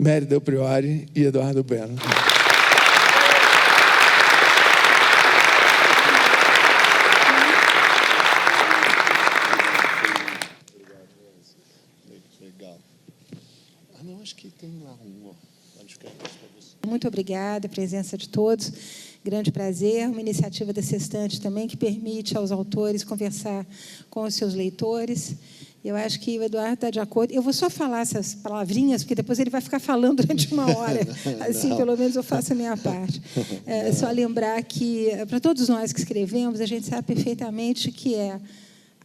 Mary Del Priore e Eduardo Bueno. Muito obrigada, a presença de todos. Grande prazer. Uma iniciativa da Sextante também, que permite aos autores conversar com os seus leitores. Eu acho que o Eduardo está de acordo. Eu vou só falar essas palavrinhas, porque depois ele vai ficar falando durante uma hora. Assim, não. Pelo menos eu faço a minha parte. Só lembrar que, para todos nós que escrevemos, a gente sabe perfeitamente que é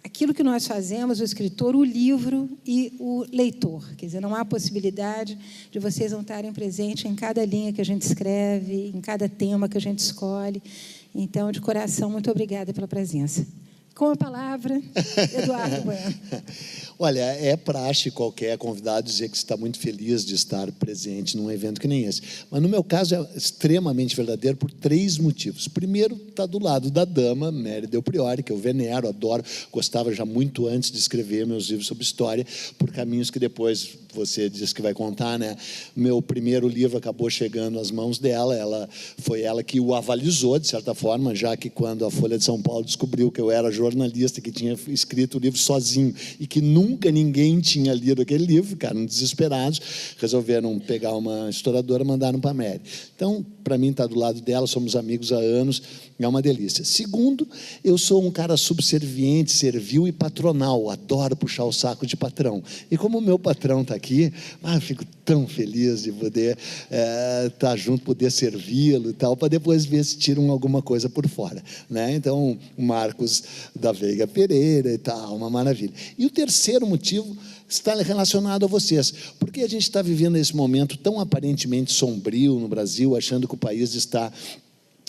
aquilo que nós fazemos, o escritor, o livro e o leitor. Quer dizer, não há possibilidade de vocês não estarem presentes em cada linha que a gente escreve, em cada tema que a gente escolhe. Então, de coração, muito obrigada pela presença. Com a palavra, Eduardo Bueno. Olha, é praxe qualquer convidado dizer que está muito feliz de estar presente num evento que nem esse. Mas, no meu caso, é extremamente verdadeiro por 3 motivos. Primeiro, está do lado da dama, Mary Del Priore, que eu venero, adoro, gostava já muito antes de escrever meus livros sobre história, por caminhos que depois você disse que vai contar, né? Meu primeiro livro acabou chegando às mãos dela, foi ela que o avalizou, de certa forma, já que quando a Folha de São Paulo descobriu que eu era jornalista, que tinha escrito o livro sozinho e que nunca ninguém tinha lido aquele livro, ficaram desesperados, resolveram pegar uma historiadora e mandaram para a Mary. Então, para mim, está do lado dela, somos amigos há anos, é uma delícia. Segundo, eu sou um cara subserviente, servil e patronal, adoro puxar o saco de patrão. E como o meu patrão está aqui, eu fico tão feliz de poder estar junto, poder servi-lo e tal, para depois ver se tiram alguma coisa por fora, né? Então, o Marcos da Veiga Pereira e tal, uma maravilha. E o terceiro motivo está relacionado a vocês, porque a gente está vivendo esse momento tão aparentemente sombrio no Brasil, achando que o país está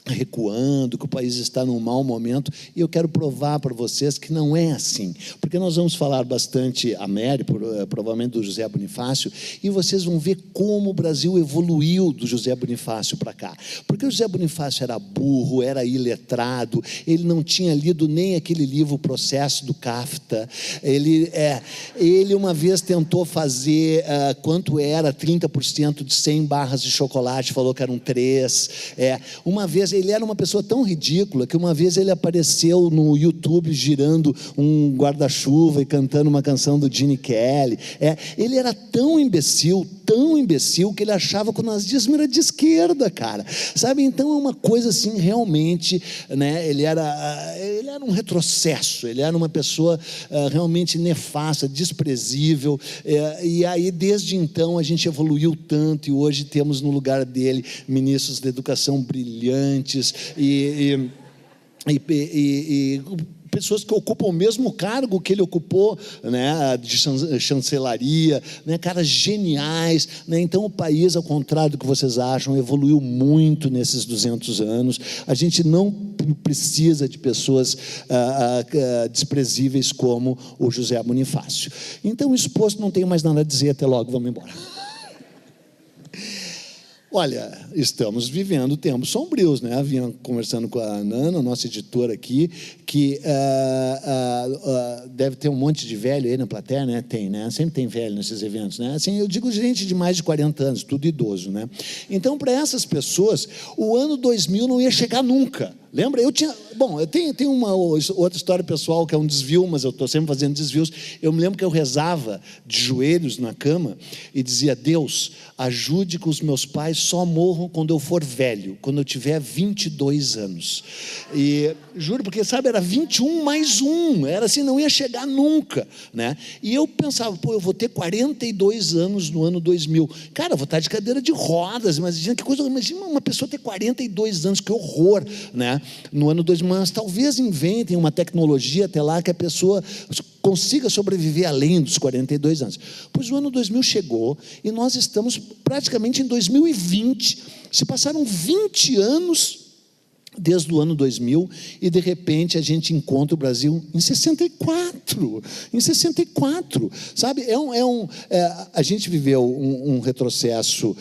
recuando, que o país está num mau momento, e eu quero provar para vocês que não é assim, porque nós vamos falar bastante a Mary, provavelmente do José Bonifácio, e vocês vão ver como o Brasil evoluiu do José Bonifácio para cá, porque o José Bonifácio era burro, era iletrado, ele não tinha lido nem aquele livro O Processo do Kafta, ele uma vez tentou fazer quanto era 30% de 100 barras de chocolate, falou que eram 3, uma vez ele era uma pessoa tão ridícula que uma vez ele apareceu no YouTube girando um guarda-chuva e cantando uma canção do Gene Kelly. Ele era tão imbecil que ele achava que o nazismo era de esquerda, cara. Sabe? Então é uma coisa assim, realmente, né? Ele era um retrocesso, ele era uma pessoa realmente nefasta, desprezível, e aí desde então a gente evoluiu tanto e hoje temos no lugar dele ministros da educação brilhantes e pessoas que ocupam o mesmo cargo que ele ocupou, né, de chancelaria, né, caras geniais, né? Então o país, ao contrário do que vocês acham, evoluiu muito nesses 200 anos. A gente não precisa de pessoas desprezíveis como o José Bonifácio. Então, exposto, não tenho mais nada a dizer, até logo, vamos embora. Olha, estamos vivendo tempos sombrios, né? Vinha conversando com a Nana, nossa editora aqui, que deve ter um monte de velho aí na plateia, né? Tem, né? Sempre tem velho nesses eventos, né? Assim, eu digo gente de mais de 40 anos, tudo idoso, né? Então, para essas pessoas, o ano 2000 não ia chegar nunca. Lembra? Eu tenho uma outra história pessoal que é um desvio, mas eu estou sempre fazendo desvios. Eu me lembro que eu rezava de joelhos na cama e dizia: Deus, ajude que os meus pais só morram quando eu for velho, quando eu tiver 22 anos. E juro, porque sabe, era 21 mais 1, era assim, não ia chegar nunca, né? E eu pensava, eu vou ter 42 anos no ano 2000. Cara, eu vou estar de cadeira de rodas, imagina que coisa, imagina uma pessoa ter 42 anos, que horror, né? No ano 2000, mas talvez inventem uma tecnologia até lá que a pessoa consiga sobreviver além dos 42 anos. Pois o ano 2000 chegou e nós estamos praticamente em 2020. Se passaram 20 anos desde o ano 2000, e de repente a gente encontra o Brasil em 64, sabe? A gente viveu um retrocesso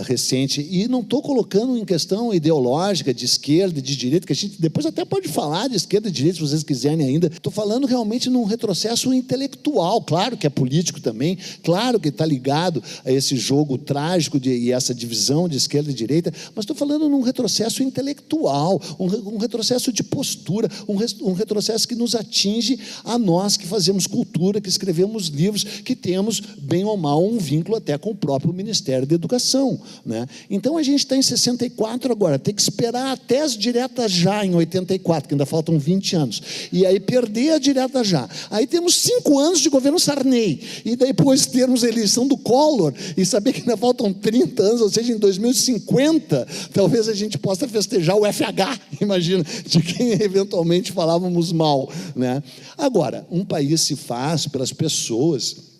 recente, e não estou colocando em questão ideológica de esquerda e de direita, que a gente depois até pode falar de esquerda e direita, se vocês quiserem ainda. Estou falando realmente num retrocesso intelectual, claro que é político também, claro que está ligado a esse jogo trágico e essa divisão de esquerda e direita, mas estou falando num retrocesso intelectual, um retrocesso de postura, um retrocesso que nos atinge a nós que fazemos cultura, que escrevemos livros, que temos, bem ou mal, um vínculo até com o próprio Ministério da Educação, né? Então a gente está em 64 agora, tem que esperar até as diretas já em 84, que ainda faltam 20 anos, e aí perder a direta já. Aí temos 5 anos de governo Sarney, e depois termos a eleição do Collor, e saber que ainda faltam 30 anos, ou seja, em 2050, talvez a gente possa festejar o FH, imagina, de quem eventualmente falávamos mal, né? Agora, um país se faz pelas pessoas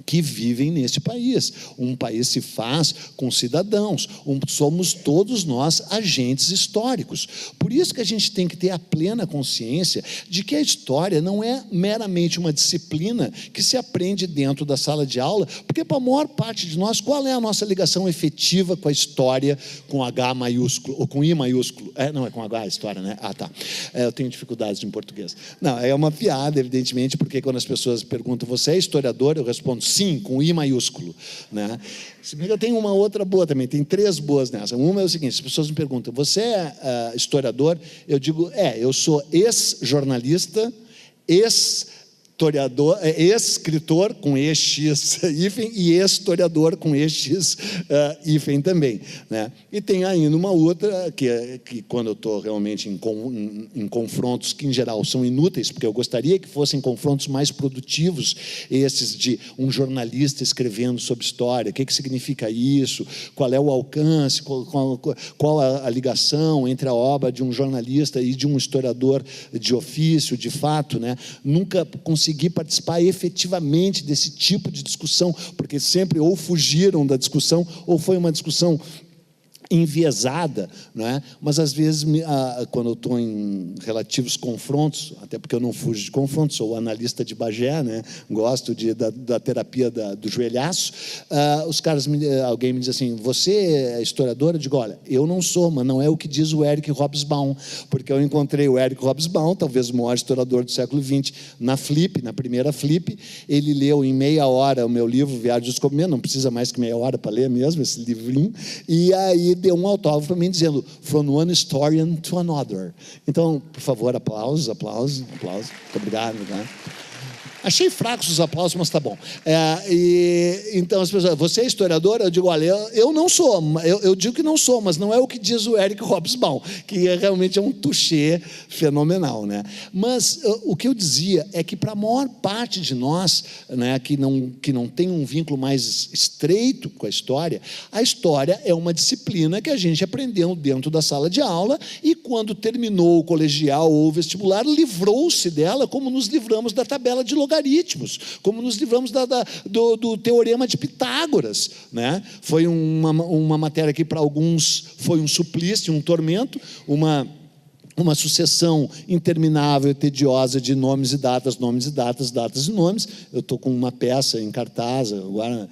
que vivem neste país, um país se faz com cidadãos, somos todos nós agentes históricos. Por isso que a gente tem que ter a plena consciência de que a história não é meramente uma disciplina que se aprende dentro da sala de aula, porque para a maior parte de nós, qual é a nossa ligação efetiva com a história, com H maiúsculo, ou com I maiúsculo? Não, é com H a história, né? Tá. Eu tenho dificuldades em português. Não, é uma piada, evidentemente, porque quando as pessoas perguntam, você é historiador? Eu respondo, sim, com I maiúsculo, né? Se bem que eu tenho uma outra boa também, tem 3 boas nessa. Uma é o seguinte: as pessoas me perguntam, você é historiador? Eu digo, eu sou ex-jornalista, ex-escritor com EX hífen e ex-historiador com EX hífen também, né? E tem ainda uma outra que quando eu estou realmente em confrontos que em geral são inúteis, porque eu gostaria que fossem confrontos mais produtivos, esses de um jornalista escrevendo sobre história, o que significa isso, qual é o alcance, qual a ligação entre a obra de um jornalista e de um historiador de ofício, de fato, né? Nunca consegui participar efetivamente desse tipo de discussão, porque sempre ou fugiram da discussão, ou foi uma discussão enviesada, não é? Mas às vezes quando eu estou em relativos confrontos, até porque eu não fujo de confrontos, sou analista de Bagé, né? Gosto da terapia do joelhaço, alguém me diz assim, você é historiador? Eu digo, olha, eu não sou, mas não é o que diz o Eric Hobsbawm, porque eu encontrei o Eric Hobsbawm, talvez o maior historiador do século XX, na primeira Flip, ele leu em meia hora o meu livro Viagem de Descobrimento, não precisa mais que meia hora para ler mesmo esse livrinho, e aí deu um autógrafo para mim dizendo From one historian to another. Então, por favor, aplausos. Muito obrigado, né? Achei fracos os aplausos, mas tá bom. Então, as pessoas, você é historiador? Eu digo, olha, eu não sou, eu digo que não sou, mas não é o que diz o Eric Hobsbawm, que realmente é um touché fenomenal, né? Mas o que eu dizia é que para a maior parte de nós, né, que não tem um vínculo mais estreito com a história é uma disciplina que a gente aprendeu dentro da sala de aula e quando terminou o colegial ou o vestibular, livrou-se dela como nos livramos da tabela de logaritmos, como nos livramos do teorema de Pitágoras, né? Foi uma matéria que para alguns foi um suplício, um tormento, uma sucessão interminável e tediosa de nomes e datas, datas e nomes. Eu estou com uma peça em cartaz, agora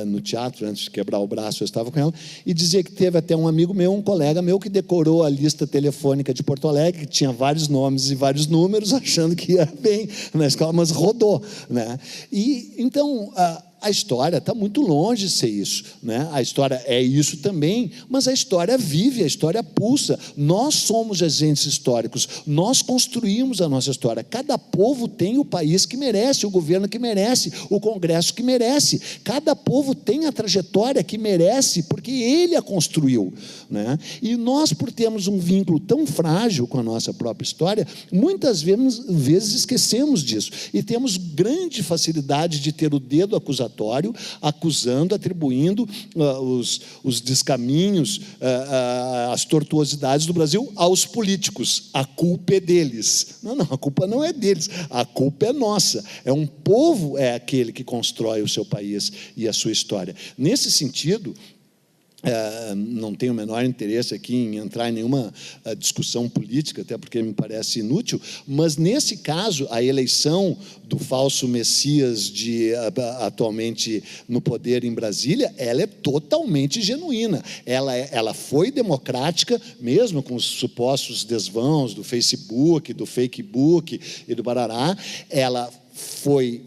no teatro, antes de quebrar o braço, eu estava com ela, e dizia que teve até um amigo meu, um colega meu, que decorou a lista telefônica de Porto Alegre, que tinha vários nomes e vários números, achando que ia bem na escola, mas rodou, né? E, então, a história está muito longe de ser isso, né? A história é isso também, mas a história vive, a história pulsa. Nós somos agentes históricos, nós construímos a nossa história. Cada povo tem o país que merece, o governo que merece, o Congresso que merece. Cada povo tem a trajetória que merece, porque ele a construiu, né? E nós, por termos um vínculo tão frágil com a nossa própria história, muitas vezes esquecemos disso e temos grande facilidade de ter o dedo acusatório, acusando, atribuindo os descaminhos, as tortuosidades do Brasil aos políticos. A culpa é deles. Não, a culpa não é deles, a culpa é nossa. Um povo é aquele que constrói o seu país e a sua história. Nesse sentido, Não tenho o menor interesse aqui em entrar em nenhuma discussão política, até porque me parece inútil, mas, nesse caso, a eleição do falso Messias atualmente no poder em Brasília, ela é totalmente genuína. Ela foi democrática, mesmo com os supostos desvãos do Facebook, do Fakebook e do barará. Ela foi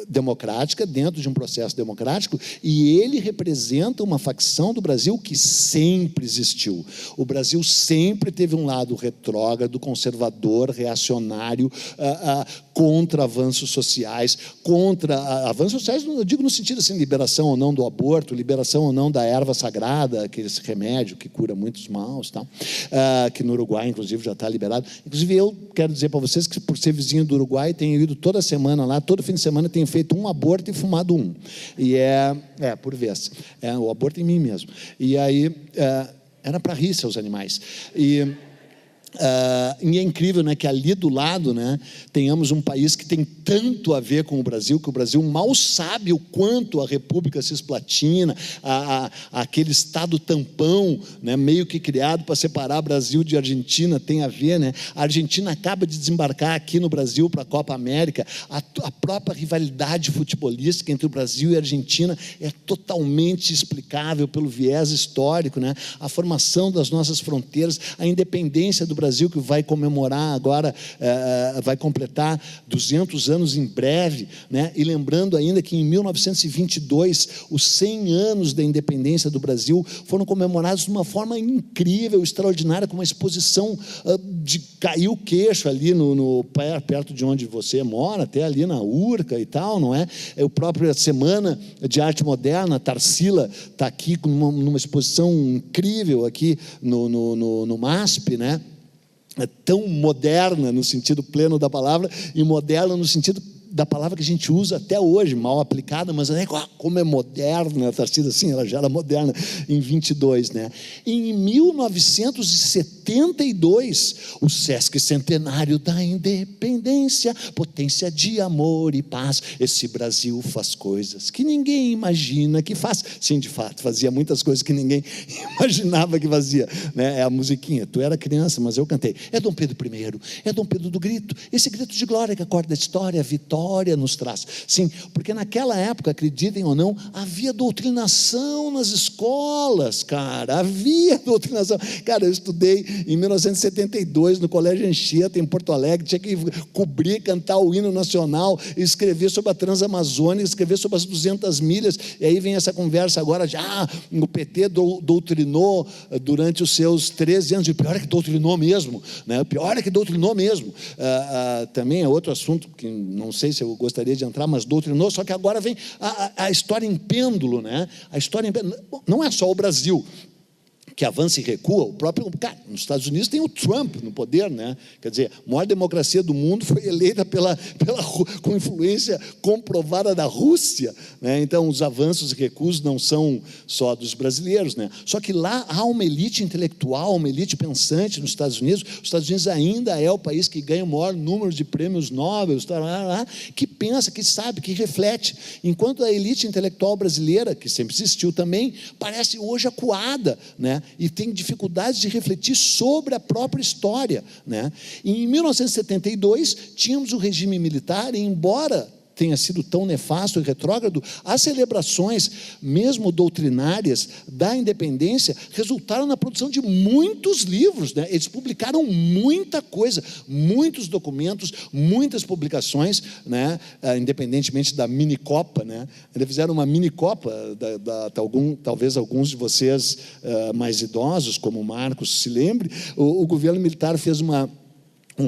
democrática, dentro de um processo democrático, e ele representa uma facção do Brasil que sempre existiu. O Brasil sempre teve um lado retrógrado, conservador, reacionário, contra avanços sociais, avanços sociais, eu digo no sentido assim, liberação ou não do aborto, liberação ou não da erva sagrada, aquele remédio que cura muitos maus, tal, que no Uruguai, inclusive, já está liberado. Inclusive, eu quero dizer para vocês que, por ser vizinho do Uruguai, tenho ido toda semana lá, todo fim de semana tenho feito um aborto e fumado um. E por vez. O aborto em mim mesmo. E aí, era para rir, seus animais. E é incrível, né, que ali do lado, né, tenhamos um país que tem tanto a ver com o Brasil, que o Brasil mal sabe o quanto a República Cisplatina, aquele Estado tampão, né, meio que criado para separar Brasil de Argentina, tem a ver, né? A Argentina acaba de desembarcar aqui no Brasil para a Copa América. A própria rivalidade futebolística entre o Brasil e a Argentina é totalmente explicável pelo viés histórico, né? A formação das nossas fronteiras, a independência do Brasil, que vai comemorar agora, vai completar 200 anos em breve, né? E lembrando ainda que em 1922, os 100 anos da independência do Brasil foram comemorados de uma forma incrível, extraordinária, com uma exposição de cair o queixo ali perto de onde você mora, até ali na Urca e tal, não é? A própria Semana de Arte Moderna, a Tarsila está aqui numa exposição incrível aqui no MASP, né? É tão moderna no sentido pleno da palavra e moderna no sentido da palavra que a gente usa até hoje, mal aplicada, mas como é moderna, está sido assim, ela já era moderna em 22, né? Em 1972, o Sesc Centenário da Independência, potência de amor e paz, esse Brasil faz coisas que ninguém imagina que faz. Sim, de fato, fazia muitas coisas que ninguém imaginava que fazia, né? É a musiquinha, tu era criança, mas eu cantei. É Dom Pedro I, é Dom Pedro do grito, esse grito de glória que acorda a história, a vitória nos traz. Sim, porque naquela época, acreditem ou não, havia doutrinação nas escolas, cara, havia doutrinação. Cara, eu estudei em 1972 no Colégio Anchieta, em Porto Alegre, tinha que cobrir, cantar o hino nacional, escrever sobre a Transamazônica, escrever sobre as 200 milhas, e aí vem essa conversa agora de, o PT doutrinou durante os seus 13 anos, e o pior é que doutrinou mesmo, né? O pior é que doutrinou mesmo. Também é outro assunto que não sei se eu gostaria de entrar, mas doutrinou, só que agora vem a história em pêndulo, né? A história em pêndulo. Não é só o Brasil que avança e recua, o próprio... Cara, nos Estados Unidos tem o Trump no poder, né? Quer dizer, a maior democracia do mundo foi eleita com influência comprovada da Rússia, né? Então, os avanços e recuos não são só dos brasileiros, né? Só que lá há uma elite intelectual, uma elite pensante nos Estados Unidos. Os Estados Unidos ainda é o país que ganha o maior número de prêmios Nobel, que pensa, que sabe, que reflete. Enquanto a elite intelectual brasileira, que sempre existiu também, parece hoje acuada, né? E tem dificuldades de refletir sobre a própria história, né? Em 1972, tínhamos o regime militar, e embora tenha sido tão nefasto e retrógrado, as celebrações, mesmo doutrinárias, da independência, resultaram na produção de muitos livros, né? Eles publicaram muita coisa, muitos documentos, muitas publicações, né? Independentemente da mini-copa, né? Eles fizeram uma mini-copa, talvez alguns de vocês mais idosos, como o Marcos, se lembre, o governo militar fez um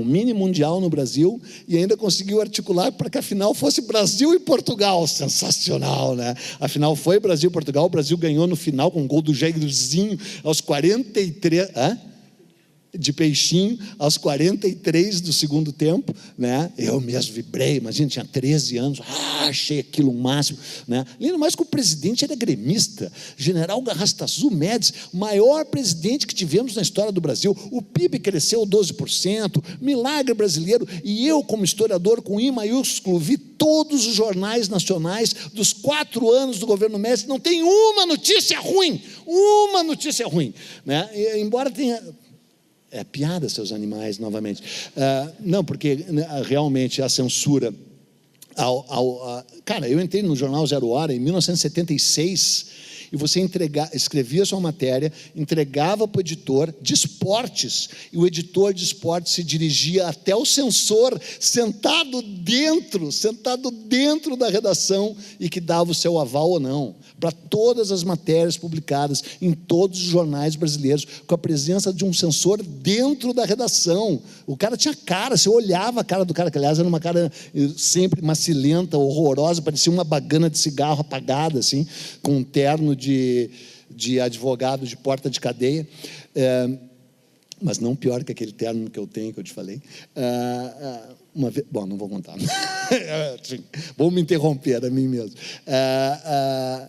mini mundial no Brasil e ainda conseguiu articular para que a final fosse Brasil e Portugal. Sensacional, né? A final foi Brasil e Portugal. O Brasil ganhou no final com um gol do Jairzinho aos 43. de peixinho aos 43 do segundo tempo, né? Eu mesmo vibrei, imagina, tinha 13 anos, achei aquilo o máximo, né? Ainda mais que o presidente era gremista, General Garrastazu Médici, maior presidente que tivemos na história do Brasil. O PIB cresceu 12%, milagre brasileiro, e eu, como historiador com I maiúsculo, vi todos os jornais nacionais dos 4 anos do governo Médici, não tem uma notícia ruim, né? E, embora tenha... É piada, seus animais, novamente. Não, porque realmente a censura... Cara, eu entrei no jornal Zero Hora em 1976 e você escrevia sua matéria, entregava para o editor de esportes, e o editor de esportes se dirigia até o censor, sentado dentro da redação, e que dava o seu aval ou não, para todas as matérias publicadas em todos os jornais brasileiros, com a presença de um censor dentro da redação. O cara tinha cara, você olhava a cara do cara, que aliás era uma cara sempre macilenta, horrorosa, parecia uma bagana de cigarro apagada, assim, com um terno de advogado de porta de cadeia, mas não pior que aquele terno que eu tenho, que eu te falei. Bom, não vou contar. Vou me interromper a mim mesmo.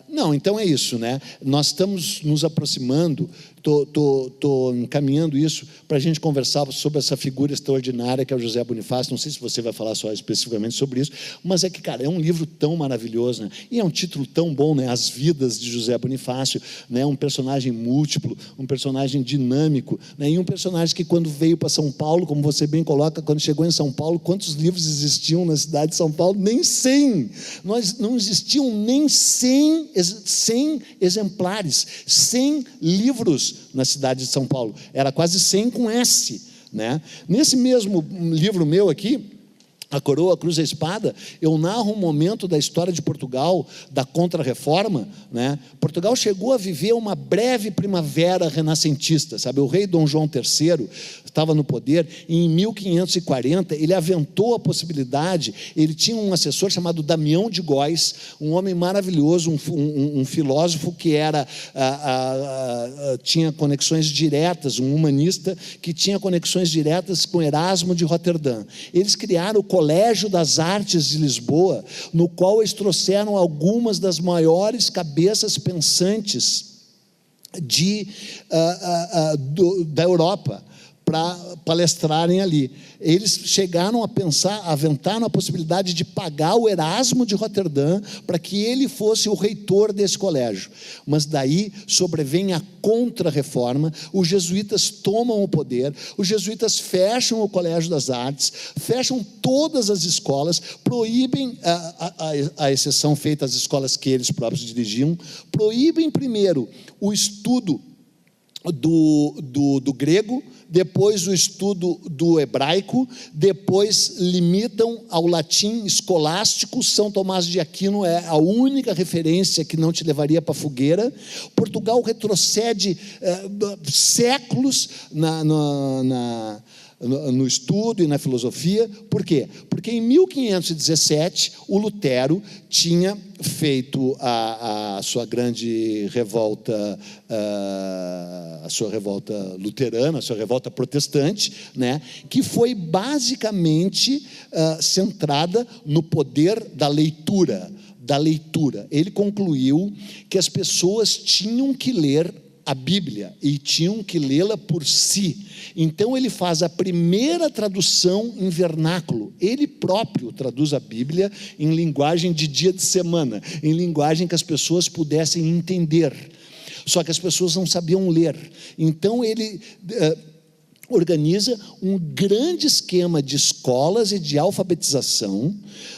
Não, então é isso, né? Nós estamos nos aproximando, estou encaminhando isso para a gente conversar sobre essa figura extraordinária que é o José Bonifácio. Não sei se você vai falar só especificamente sobre isso, mas é que, cara, é um livro tão maravilhoso, né? E é um título tão bom, né? As Vidas de José Bonifácio, né? Um personagem múltiplo, um personagem dinâmico, né? E um personagem que, quando veio para São Paulo, como você bem coloca, quando chegou em São Paulo, quantos livros existiam na cidade de São Paulo? Nem 100. Não existiam nem 100 exemplares, 100 livros na cidade de São Paulo. Era quase 100 com S, né? Nesse mesmo livro meu aqui, A Coroa, a Cruz e a Espada, eu narro um momento da história de Portugal, da Contra-Reforma, né? Portugal chegou a viver uma breve primavera renascentista, sabe? O rei Dom João III estava no poder, e em 1540 ele aventou a possibilidade, ele tinha um assessor chamado Damião de Góis, um homem maravilhoso, um filósofo que tinha conexões diretas, um humanista que tinha conexões diretas com Erasmo de Roterdã. Eles criaram o Colégio das Artes de Lisboa, no qual eles trouxeram algumas das maiores cabeças pensantes da Europa para palestrarem ali. Eles chegaram a pensar, aventaram a possibilidade de pagar o Erasmo de Roterdã para que ele fosse o reitor desse colégio. Mas daí sobrevém a Contra-Reforma, os jesuítas tomam o poder, os jesuítas fecham o Colégio das Artes, fecham todas as escolas, proíbem, a exceção feita às escolas que eles próprios dirigiam, proíbem primeiro o estudo do grego, depois o estudo do hebraico, depois limitam ao latim escolástico. São Tomás de Aquino é a única referência que não te levaria para a fogueira. Portugal retrocede séculos no estudo e na filosofia. Por quê? Porque em 1517 o Lutero tinha feito a sua grande revolta, a sua revolta luterana, a sua revolta protestante, né, que foi basicamente centrada no poder da leitura. Ele concluiu que as pessoas tinham que ler a Bíblia e tinham que lê-la por si. Então ele faz a primeira tradução em vernáculo. Ele próprio traduz a Bíblia em linguagem de dia de semana, em linguagem que as pessoas pudessem entender. Só que as pessoas não sabiam ler. Então ele organiza um grande esquema de escolas e de alfabetização,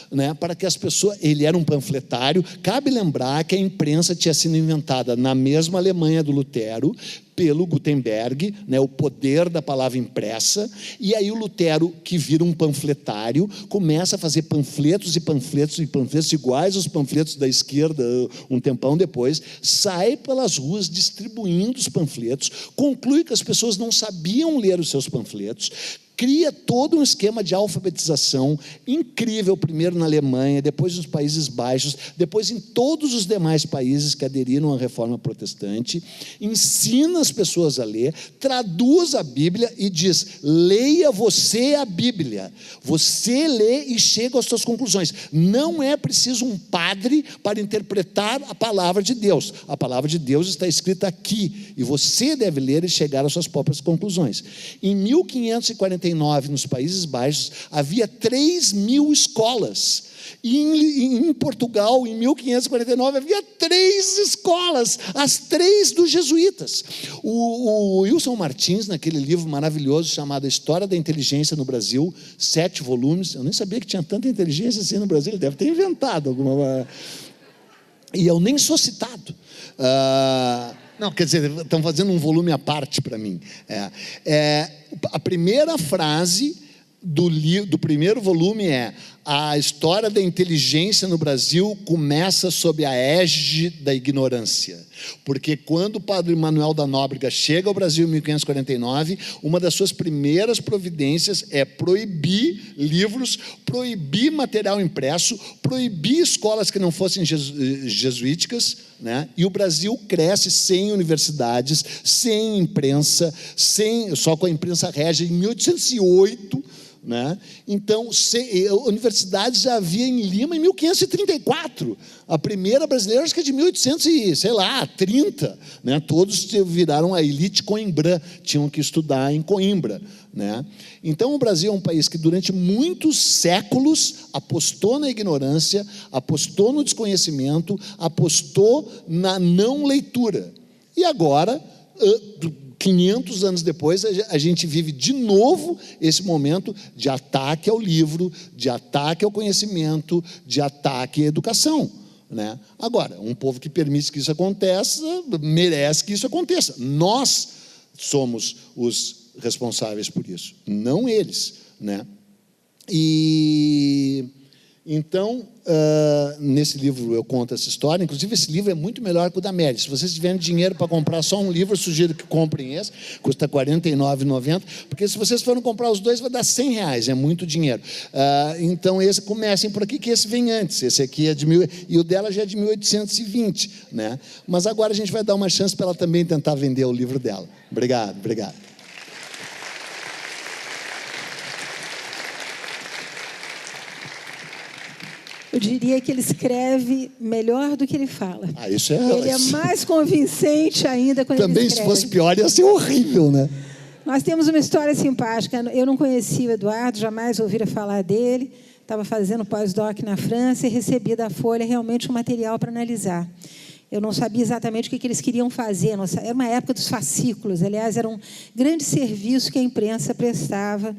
né, para que as pessoas... Ele era um panfletário. Cabe lembrar que a imprensa tinha sido inventada na mesma Alemanha do Lutero, pelo Gutenberg, né, o poder da palavra impressa. E aí o Lutero, que vira um panfletário, começa a fazer panfletos e panfletos e panfletos iguais aos panfletos da esquerda. Um tempão depois, sai pelas ruas distribuindo os panfletos, conclui que as pessoas não sabiam ler os seus panfletos, cria todo um esquema de alfabetização incrível, primeiro na Alemanha, depois nos Países Baixos, depois em todos os demais países que aderiram à Reforma Protestante, ensina as pessoas a ler, traduz a Bíblia e diz: leia você a Bíblia, você lê e chega às suas conclusões. Não é preciso um padre para interpretar a palavra de Deus. A palavra de Deus está escrita aqui, e você deve ler e chegar às suas próprias conclusões. Em 1549, nos Países Baixos, havia 3.000 escolas. E em Portugal, em 1549, havia 3 escolas, as 3 dos jesuítas. O Wilson Martins, naquele livro maravilhoso chamado A História da Inteligência no Brasil, 7 volumes, eu nem sabia que tinha tanta inteligência assim no Brasil, ele deve ter inventado alguma... E eu nem sou citado. Não, quer dizer, estão fazendo um volume à parte para mim. A primeira frase do primeiro volume é: a história da inteligência no Brasil começa sob a égide da ignorância. Porque quando o padre Manuel da Nóbrega chega ao Brasil em 1549, uma das suas primeiras providências é proibir livros, proibir material impresso, proibir escolas que não fossem jesuíticas, né? E o Brasil cresce sem universidades, sem imprensa, só com a imprensa régia em 1808, né? Então, universidades já havia em Lima em 1534. A primeira brasileira, acho que é de 1830, né? Todos viraram a elite coimbrã, tinham que estudar em Coimbra, né? Então, o Brasil é um país que durante muitos séculos apostou na ignorância, apostou no desconhecimento, apostou na não leitura. E agora, 500 anos depois, a gente vive de novo esse momento de ataque ao livro, de ataque ao conhecimento, de ataque à educação, né? Agora, um povo que permite que isso aconteça, merece que isso aconteça. Nós somos os responsáveis por isso, não eles, né? E então, nesse livro eu conto essa história. Inclusive, esse livro é muito melhor que o da Mary. Se vocês tiverem dinheiro para comprar só um livro, eu sugiro que comprem esse, custa R$ 49,90, porque se vocês forem comprar os dois, vai dar R$100, é muito dinheiro. Então, comecem por aqui, que esse vem antes. Esse aqui é de e o dela já é de 1820, né? Mas agora a gente vai dar uma chance para ela também tentar vender o livro dela. Obrigado, obrigado. Eu diria que ele escreve melhor do que ele fala. Isso é... Ele é mais convincente ainda quando também, ele escreve. Se fosse pior, ia ser horrível, né? Nós temos uma história simpática. Eu não conhecia o Eduardo, jamais ouvira falar dele. Estava fazendo pós-doc na França e recebi da Folha realmente um material para analisar. Eu não sabia exatamente o que eles queriam fazer. Era uma época dos fascículos. Aliás, era um grande serviço que a imprensa prestava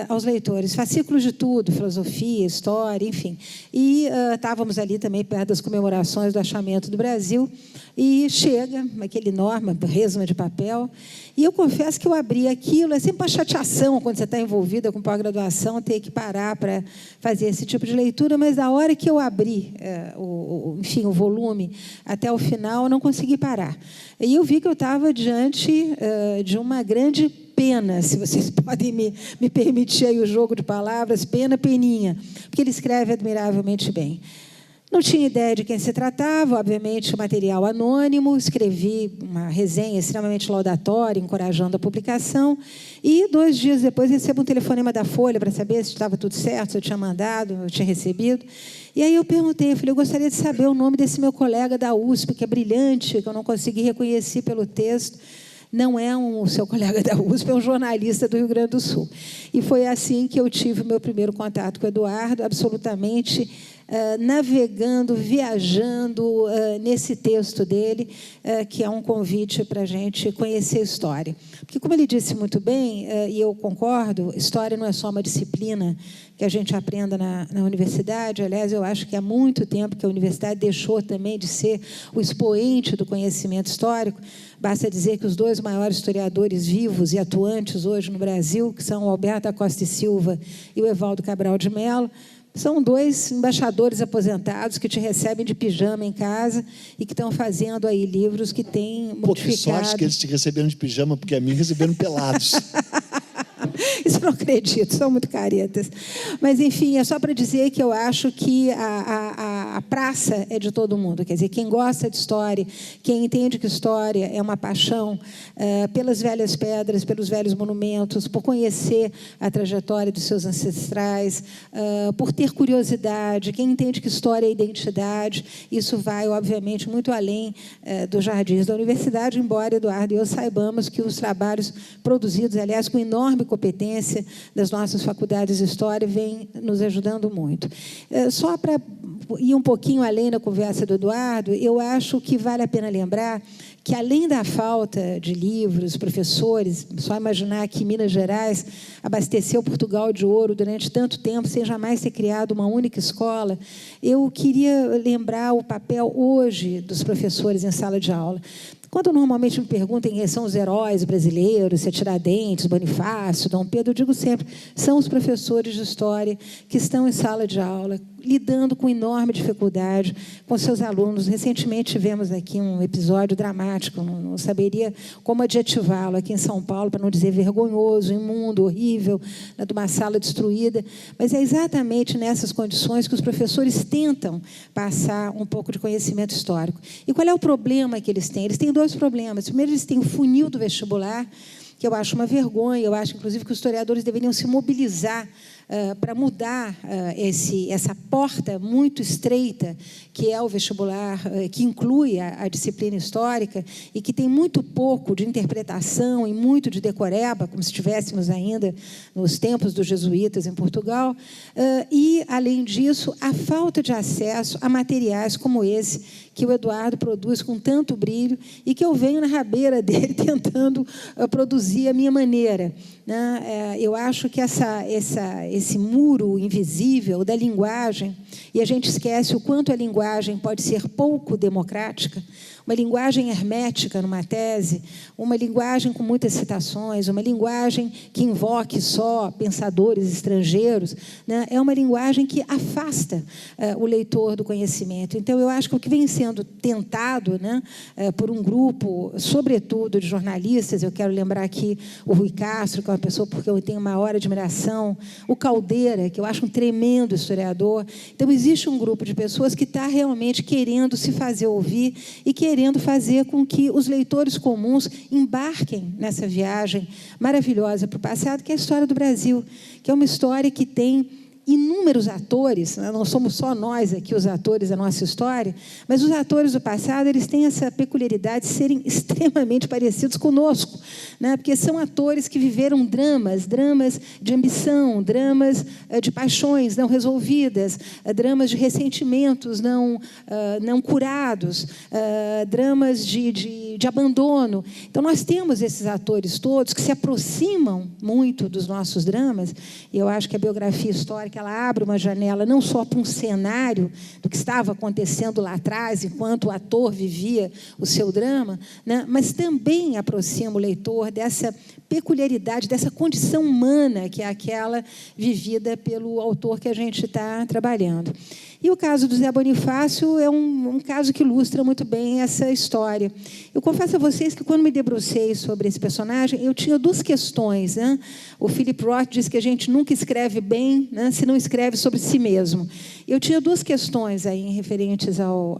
aos leitores. Fascículos de tudo, filosofia, história, enfim. E estávamos ali também perto das comemorações do achamento do Brasil. E chega aquele enorme resma de papel. E eu confesso que eu abri aquilo. É sempre uma chateação quando você está envolvida com pós-graduação, ter que parar para fazer esse tipo de leitura. Mas a hora que eu abri enfim, o volume até o final, eu não consegui parar. E eu vi que eu estava diante de uma grande pena, se vocês podem me permitir aí o jogo de palavras, peninha, porque ele escreve admiravelmente bem. Não tinha ideia de quem se tratava, obviamente, material anônimo, escrevi uma resenha extremamente laudatória, encorajando a publicação, e 2 dias depois recebo um telefonema da Folha para saber se estava tudo certo, se eu tinha mandado, eu tinha recebido. E aí eu perguntei, eu gostaria de saber o nome desse meu colega da USP, que é brilhante, que eu não consegui reconhecer pelo texto. Não é o seu colega da USP, é um jornalista do Rio Grande do Sul. E foi assim que eu tive o meu primeiro contato com o Eduardo, absolutamente navegando, viajando nesse texto dele, que é um convite para a gente conhecer a história. Porque, como ele disse muito bem, e eu concordo, história não é só uma disciplina que a gente aprenda na universidade. Aliás, eu acho que há muito tempo que a universidade deixou também de ser o expoente do conhecimento histórico. Basta dizer que os 2 maiores historiadores vivos e atuantes hoje no Brasil, que são o Alberto Acosta e Silva e o Evaldo Cabral de Mello, são 2 embaixadores aposentados que te recebem de pijama em casa e que estão fazendo aí livros que têm modificado... Pô, que sorte que eles te receberam de pijama, porque a mim receberam pelados. Isso eu não acredito, são muito caretas. Mas, enfim, é só para dizer que eu acho que a praça é de todo mundo. Quer dizer, quem gosta de história, quem entende que história é uma paixão pelas velhas pedras, pelos velhos monumentos, por conhecer a trajetória dos seus ancestrais, por ter curiosidade, quem entende que história é identidade, isso vai, obviamente, muito além dos jardins da universidade, embora, Eduardo e eu saibamos que os trabalhos produzidos, aliás, com enorme competência das nossas faculdades de História, vêm nos ajudando muito. Só para ir um pouquinho além da conversa do Eduardo, eu acho que vale a pena lembrar que, além da falta de livros, professores, só imaginar que Minas Gerais abasteceu Portugal de ouro durante tanto tempo, sem jamais ter criado uma única escola, eu queria lembrar o papel hoje dos professores em sala de aula. Quando normalmente me perguntam quem são os heróis brasileiros, se é Tiradentes, Bonifácio, Dom Pedro, eu digo sempre, são os professores de história que estão em sala de aula, lidando com enorme dificuldade com seus alunos. Recentemente tivemos aqui um episódio dramático, não saberia como adjetivá-lo, aqui em São Paulo, para não dizer vergonhoso, imundo, horrível, de uma sala destruída. Mas é exatamente nessas condições que os professores tentam passar um pouco de conhecimento histórico. E qual é o problema que eles têm? Eles têm dois problemas. Primeiro, eles têm o funil do vestibular, que eu acho uma vergonha. Eu acho, inclusive, que os historiadores deveriam se mobilizar para mudar essa porta muito estreita, que é o vestibular, que inclui a disciplina histórica e que tem muito pouco de interpretação e muito de decoreba, como se estivéssemos ainda nos tempos dos jesuítas em Portugal. E, além disso, a falta de acesso a materiais como esse que o Eduardo produz com tanto brilho e que eu venho na rabeira dele tentando produzir a minha maneira. Eu acho que esse muro invisível da linguagem, e a gente esquece o quanto a linguagem pode ser pouco democrática, uma linguagem hermética numa tese, uma linguagem com muitas citações, uma linguagem que invoque só pensadores estrangeiros, é uma linguagem que afasta o leitor do conhecimento. Então, eu acho que o que vem sendo tentado por um grupo, sobretudo de jornalistas, eu quero lembrar aqui o Rui Castro, que é uma pessoa porque eu tenho maior admiração, o Caldeira, que eu acho um tremendo historiador. Então, existe um grupo de pessoas que está realmente querendo se fazer ouvir e querendo fazer com que os leitores comuns embarquem nessa viagem maravilhosa para o passado, que é a história do Brasil, que é uma história que tem inúmeros atores, não somos só nós aqui os atores da nossa história, mas os atores do passado, eles têm essa peculiaridade de serem extremamente parecidos conosco, porque são atores que viveram dramas de ambição, dramas de paixões não resolvidas, dramas de ressentimentos não curados, dramas de abandono. Então, nós temos esses atores todos que se aproximam muito dos nossos dramas, e eu acho que a biografia histórica ela abre uma janela não só para um cenário do que estava acontecendo lá atrás, enquanto o ator vivia o seu drama, mas também aproxima o leitor dessa peculiaridade, dessa condição humana que é aquela vivida pelo autor que a gente está trabalhando. E o caso do Zé Bonifácio é um caso que ilustra muito bem essa história. Eu confesso a vocês que, quando me debrucei sobre esse personagem, eu tinha duas questões. O Philip Roth diz que a gente nunca escreve bem se não escreve sobre si mesmo. Eu tinha duas questões aí referentes ao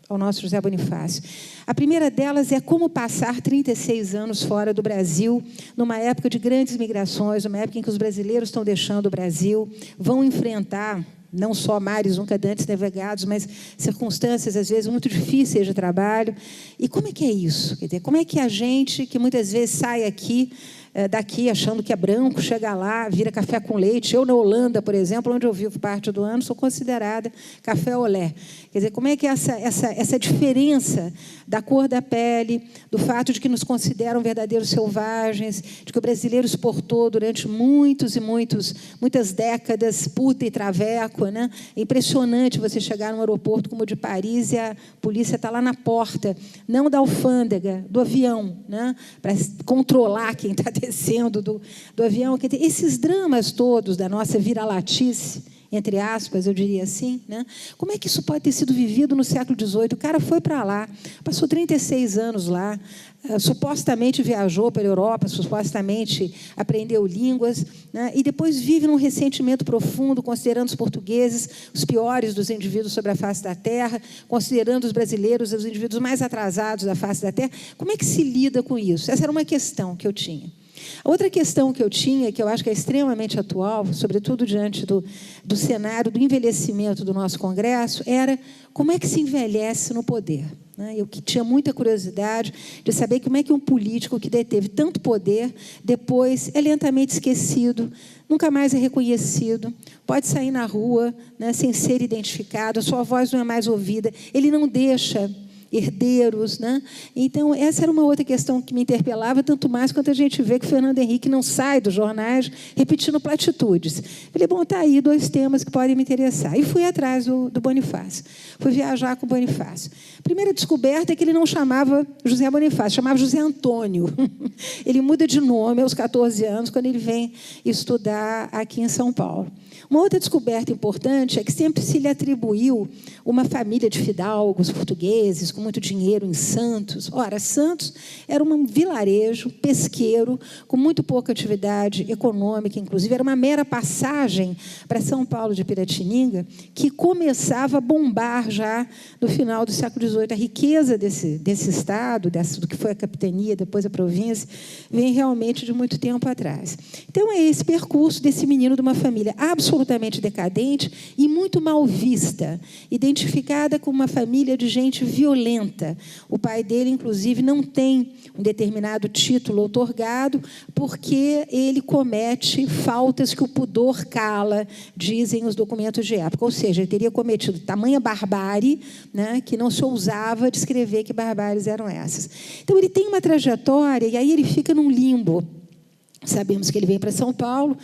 nosso José Bonifácio. A primeira delas é como passar 36 anos fora do Brasil, numa época de grandes migrações, numa época em que os brasileiros estão deixando o Brasil, vão enfrentar não só mares nunca antes navegados, mas circunstâncias, às vezes, muito difíceis de trabalho. E como é que é isso? Quer dizer, como é que a gente, que muitas vezes sai daqui achando que é branco, chega lá, vira café com leite. Eu, na Holanda, por exemplo, onde eu vivo parte do ano, sou considerada café olé. Quer dizer, como é que é essa diferença da cor da pele, do fato de que nos consideram verdadeiros selvagens, de que o brasileiro exportou durante muitas décadas puta e traveco, É impressionante você chegar num aeroporto como o de Paris e a polícia está lá na porta, não da alfândega, do avião, para controlar quem está descendo do avião. Esses dramas todos da nossa vira-latice, entre aspas, eu diria assim, né? Como é que isso pode ter sido vivido no século XVIII? O cara foi para lá, passou 36 anos lá, supostamente viajou pela Europa, supostamente aprendeu línguas, né? E depois vive num ressentimento profundo, considerando os portugueses os piores dos indivíduos sobre a face da terra, considerando os brasileiros os indivíduos mais atrasados da face da terra. Como é que se lida com isso? Essa era uma questão que eu tinha. A outra questão que eu tinha, que eu acho que é extremamente atual, sobretudo diante do cenário do envelhecimento do nosso Congresso, era como é que se envelhece no poder. Eu que tinha muita curiosidade de saber como é que um político que deteve tanto poder, depois é lentamente esquecido, nunca mais é reconhecido, pode sair na rua, né, sem ser identificado, a sua voz não é mais ouvida, ele não deixa herdeiros, né? Então, essa era uma outra questão que me interpelava, tanto mais quanto a gente vê que o Fernando Henrique não sai dos jornais repetindo platitudes. Falei, bom, está aí 2 temas que podem me interessar. E fui atrás do Bonifácio. Fui viajar com o Bonifácio. A primeira descoberta é que ele não chamava José Bonifácio, chamava José Antônio. Ele muda de nome aos 14 anos, quando ele vem estudar aqui em São Paulo. Uma outra descoberta importante é que sempre se lhe atribuiu uma família de fidalgos portugueses com muito dinheiro em Santos. Ora, Santos era um vilarejo pesqueiro com muito pouca atividade econômica, inclusive era uma mera passagem para São Paulo de Piratininga, que começava a bombar já no final do século XVIII. A riqueza desse estado, do que foi a capitania, depois a província, vem realmente de muito tempo atrás. Então, é esse percurso desse menino de uma família absolutamente decadente e muito mal vista, identificada como uma família de gente violenta. O pai dele, inclusive, não tem um determinado título outorgado porque ele comete faltas que o pudor cala, dizem os documentos de época. Ou seja, ele teria cometido tamanha barbárie, né, que não se ousava descrever que barbáries eram essas. Então, ele tem uma trajetória e aí ele fica num limbo. Sabemos que ele vem para São Paulo,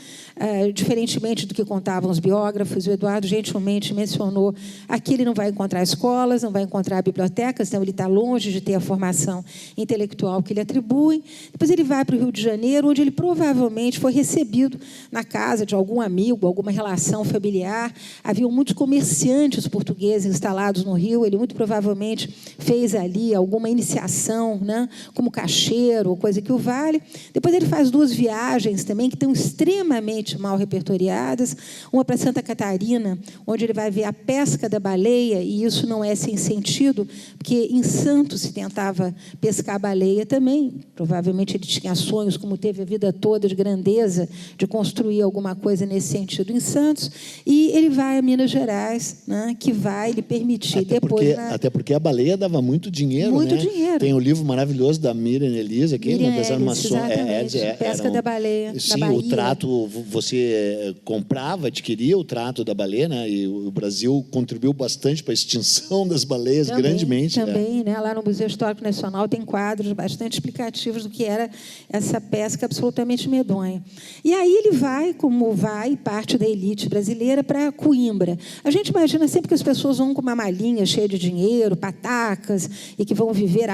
diferentemente do que contavam os biógrafos, o Eduardo gentilmente mencionou, aqui ele não vai encontrar escolas, não vai encontrar bibliotecas, então ele está longe de ter a formação intelectual que lhe atribuem. Depois ele vai para o Rio de Janeiro, onde ele provavelmente foi recebido na casa de algum amigo, alguma relação familiar. Havia muitos comerciantes portugueses instalados no Rio, ele muito provavelmente fez ali alguma iniciação, né, como caixeiro, ou coisa que o vale. Depois ele faz 2 viagens também, que estão extremamente mal repertoriadas, uma para Santa Catarina, onde ele vai ver a pesca da baleia, e isso não é sem sentido, porque em Santos se tentava pescar baleia também, provavelmente ele tinha sonhos, como teve a vida toda de grandeza, de construir alguma coisa nesse sentido em Santos, e ele vai a Minas Gerais, né, que vai lhe permitir depois... Até porque a baleia dava muito dinheiro, muito né? dinheiro. Tem o livro maravilhoso da Miriam Elise, aqui, Miriam né? Elise, pesca da baleia, sim, da Bahia. O trato, você comprava, adquiria o trato da baleia, né? E o Brasil contribuiu bastante para a extinção das baleias, grandemente. Também, né? Lá no Museu Histórico Nacional tem quadros bastante explicativos do que era essa pesca absolutamente medonha. E aí ele vai, como vai parte da elite brasileira, para Coimbra. A gente imagina sempre que as pessoas vão com uma malinha cheia de dinheiro, patacas, e que vão viver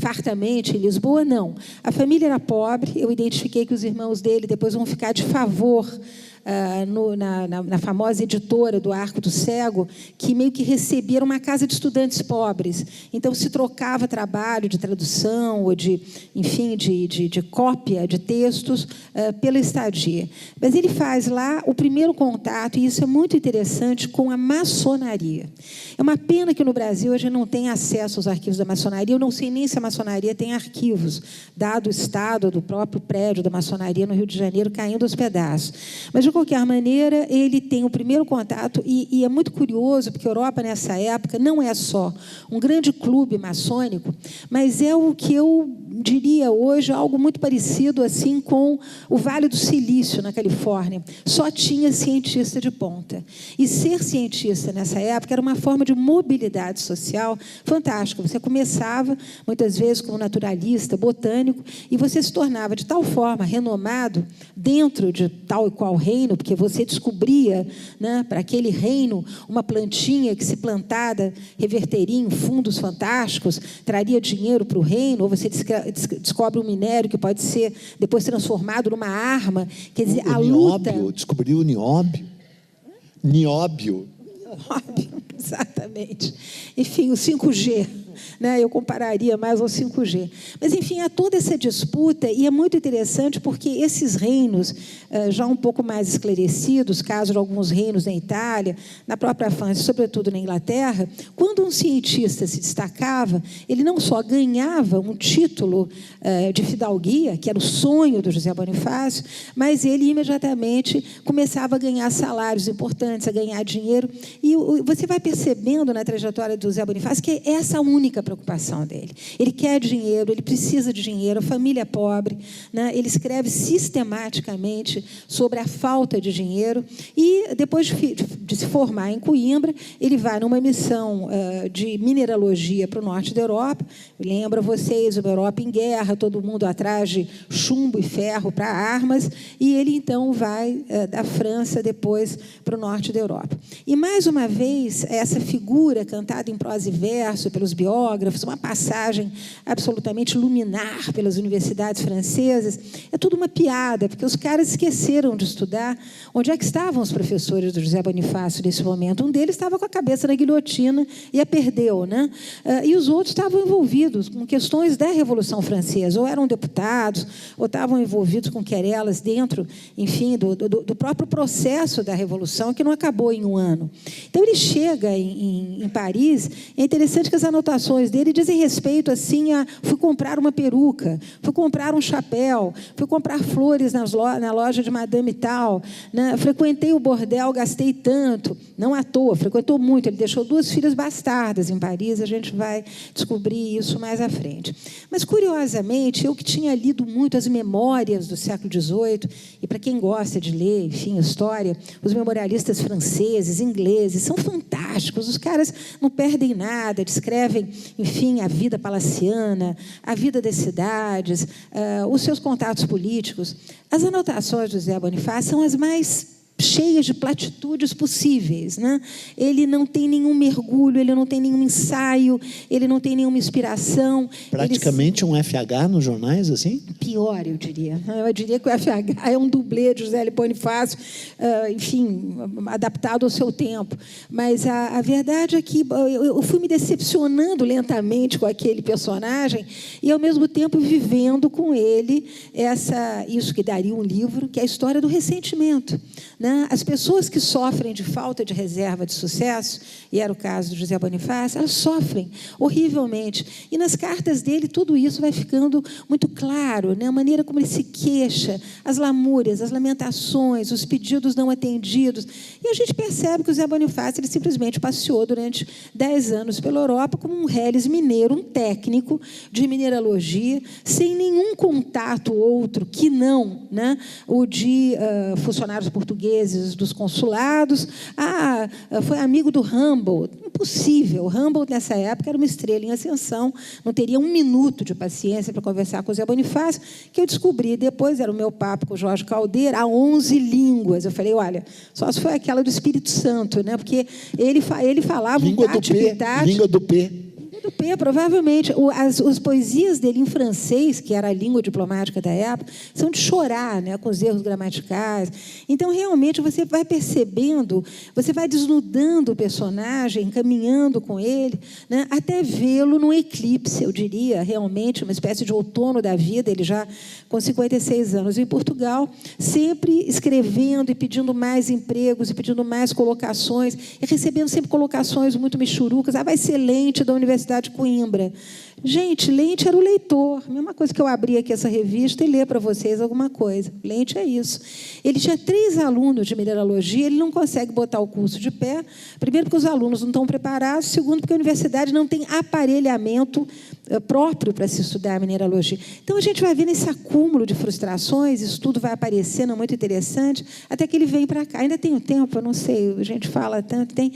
fartamente em Lisboa. Não. A família era pobre, eu identifiquei que os irmãos dele depois vão ficar de favor na famosa editora do Arco do Cego, que meio que recebia uma casa de estudantes pobres. Então, se trocava trabalho de tradução ou de cópia de textos pela estadia. Mas ele faz lá o primeiro contato, e isso é muito interessante, com a maçonaria. É uma pena que no Brasil a gente não tenha acesso aos arquivos da maçonaria. Eu não sei nem se a maçonaria tem arquivos, dado o estado do próprio prédio da maçonaria no Rio de Janeiro caindo aos pedaços. Mas, de qualquer maneira, ele tem o primeiro contato, e é muito curioso, porque a Europa, nessa época, não é só um grande clube maçônico, mas é o que eu diria hoje algo muito parecido assim com o Vale do Silício, na Califórnia. Só tinha cientista de ponta. E ser cientista, nessa época, era uma forma de mobilidade social fantástica. Você começava, muitas vezes, como naturalista, botânico, e você se tornava, de tal forma, renomado dentro de tal e qual reino, porque você descobria, né, para aquele reino, uma plantinha que, se plantada, reverteria em fundos fantásticos, traria dinheiro para o reino, ou você descobre um minério que pode ser depois transformado numa arma. Quer dizer, a nióbio, luta... descobriu o nióbio. Nióbio. Exatamente. Enfim, o 5G, né? Eu compararia mais ao 5G. Mas, enfim, há toda essa disputa, e é muito interessante porque esses reinos, já um pouco mais esclarecidos, caso de alguns reinos na Itália, na própria França, sobretudo na Inglaterra, quando um cientista se destacava, ele não só ganhava um título de fidalguia, que era o sonho do José Bonifácio, mas ele imediatamente começava a ganhar salários importantes, a ganhar dinheiro. E você vai percebendo na trajetória do José Bonifácio que é essa a única preocupação dele. Ele quer dinheiro, ele precisa de dinheiro, a família é pobre, né? Ele escreve sistematicamente sobre a falta de dinheiro e, depois de se formar em Coimbra, ele vai numa missão de mineralogia para o norte da Europa. Lembra vocês, uma Europa em guerra, todo mundo atrás de chumbo e ferro para armas, e ele, então, vai da França depois para o norte da Europa. E, mais uma vez, essa figura cantada em prosa e verso pelos biógrafos, uma passagem absolutamente luminar pelas universidades francesas, é tudo uma piada, porque os caras esqueceram de estudar onde é que estavam os professores do José Bonifácio nesse momento. Um deles estava com a cabeça na guilhotina e a perdeu, né? E os outros estavam envolvidos com questões da Revolução Francesa, ou eram deputados, ou estavam envolvidos com querelas dentro, enfim, do próprio processo da Revolução, que não acabou em um ano. Então, ele chega em Paris, é interessante que as anotações dele dizem respeito assim a fui comprar uma peruca, fui comprar um chapéu, fui comprar flores na loja de Madame tal, né? Frequentei o bordel, gastei tanto, não à toa, frequentou muito, ele deixou 2 filhas bastardas em Paris, a gente vai descobrir isso mais à frente. Mas, curiosamente, eu que tinha lido muito as memórias do século XVIII, e para quem gosta de ler, enfim, história, os memorialistas franceses, ingleses, são fantásticos, os caras não perdem nada, descrevem, enfim, a vida palaciana, a vida das cidades, os seus contatos políticos. As anotações do José Bonifácio são as mais cheias de platitudes possíveis, né? Ele não tem nenhum mergulho, ele não tem nenhum ensaio, ele não tem nenhuma inspiração. Praticamente um FH nos jornais, assim? Pior, eu diria. Eu diria que o FH é um dublê de José Bonifácio, enfim, adaptado ao seu tempo. Mas a verdade é que eu fui me decepcionando lentamente com aquele personagem e, ao mesmo tempo, vivendo com ele isso que daria um livro, que é a história do ressentimento, né? As pessoas que sofrem de falta de reserva de sucesso, e era o caso do José Bonifácio, elas sofrem horrivelmente. E nas cartas dele, tudo isso vai ficando muito claro, né? A maneira como ele se queixa, as lamúrias, as lamentações, os pedidos não atendidos. E a gente percebe que o José Bonifácio ele simplesmente passeou durante 10 anos pela Europa como um reles mineiro, um técnico de mineralogia, sem nenhum contato outro que não, né, o de funcionários portugueses, dos consulados. Foi amigo do Humboldt. Impossível. O Humboldt, nessa época, era uma estrela em ascensão, não teria 1 minuto de paciência para conversar com o Zé Bonifácio, que eu descobri depois, era o meu papo com o Jorge Caldeira, há 11 línguas. Eu falei, olha, só se foi aquela do Espírito Santo, né? Porque ele falava língua do P, língua do P. Do P, provavelmente. As poesias dele em francês, que era a língua diplomática da época, são de chorar, né, com os erros gramaticais. Então, realmente, você vai percebendo, você vai desnudando o personagem, caminhando com ele, né, até vê-lo num eclipse, eu diria, realmente, uma espécie de outono da vida, ele já com 56 anos em Portugal, sempre escrevendo e pedindo mais empregos, e pedindo mais colocações, e recebendo sempre colocações muito michurucas. Vai ser Lente da Universidade de Coimbra. Gente, Lente era o leitor. A mesma coisa que eu abrir aqui essa revista e ler para vocês alguma coisa. Lente é isso. Ele tinha 3 alunos de mineralogia, ele não consegue botar o curso de pé. Primeiro, porque os alunos não estão preparados. Segundo, porque a universidade não tem aparelhamento próprio para se estudar mineralogia. Então, a gente vai vendo esse acúmulo de frustrações, isso tudo vai aparecendo, muito interessante, até que ele vem para cá. Ainda tem tempo, eu não sei, a gente fala tanto, tem.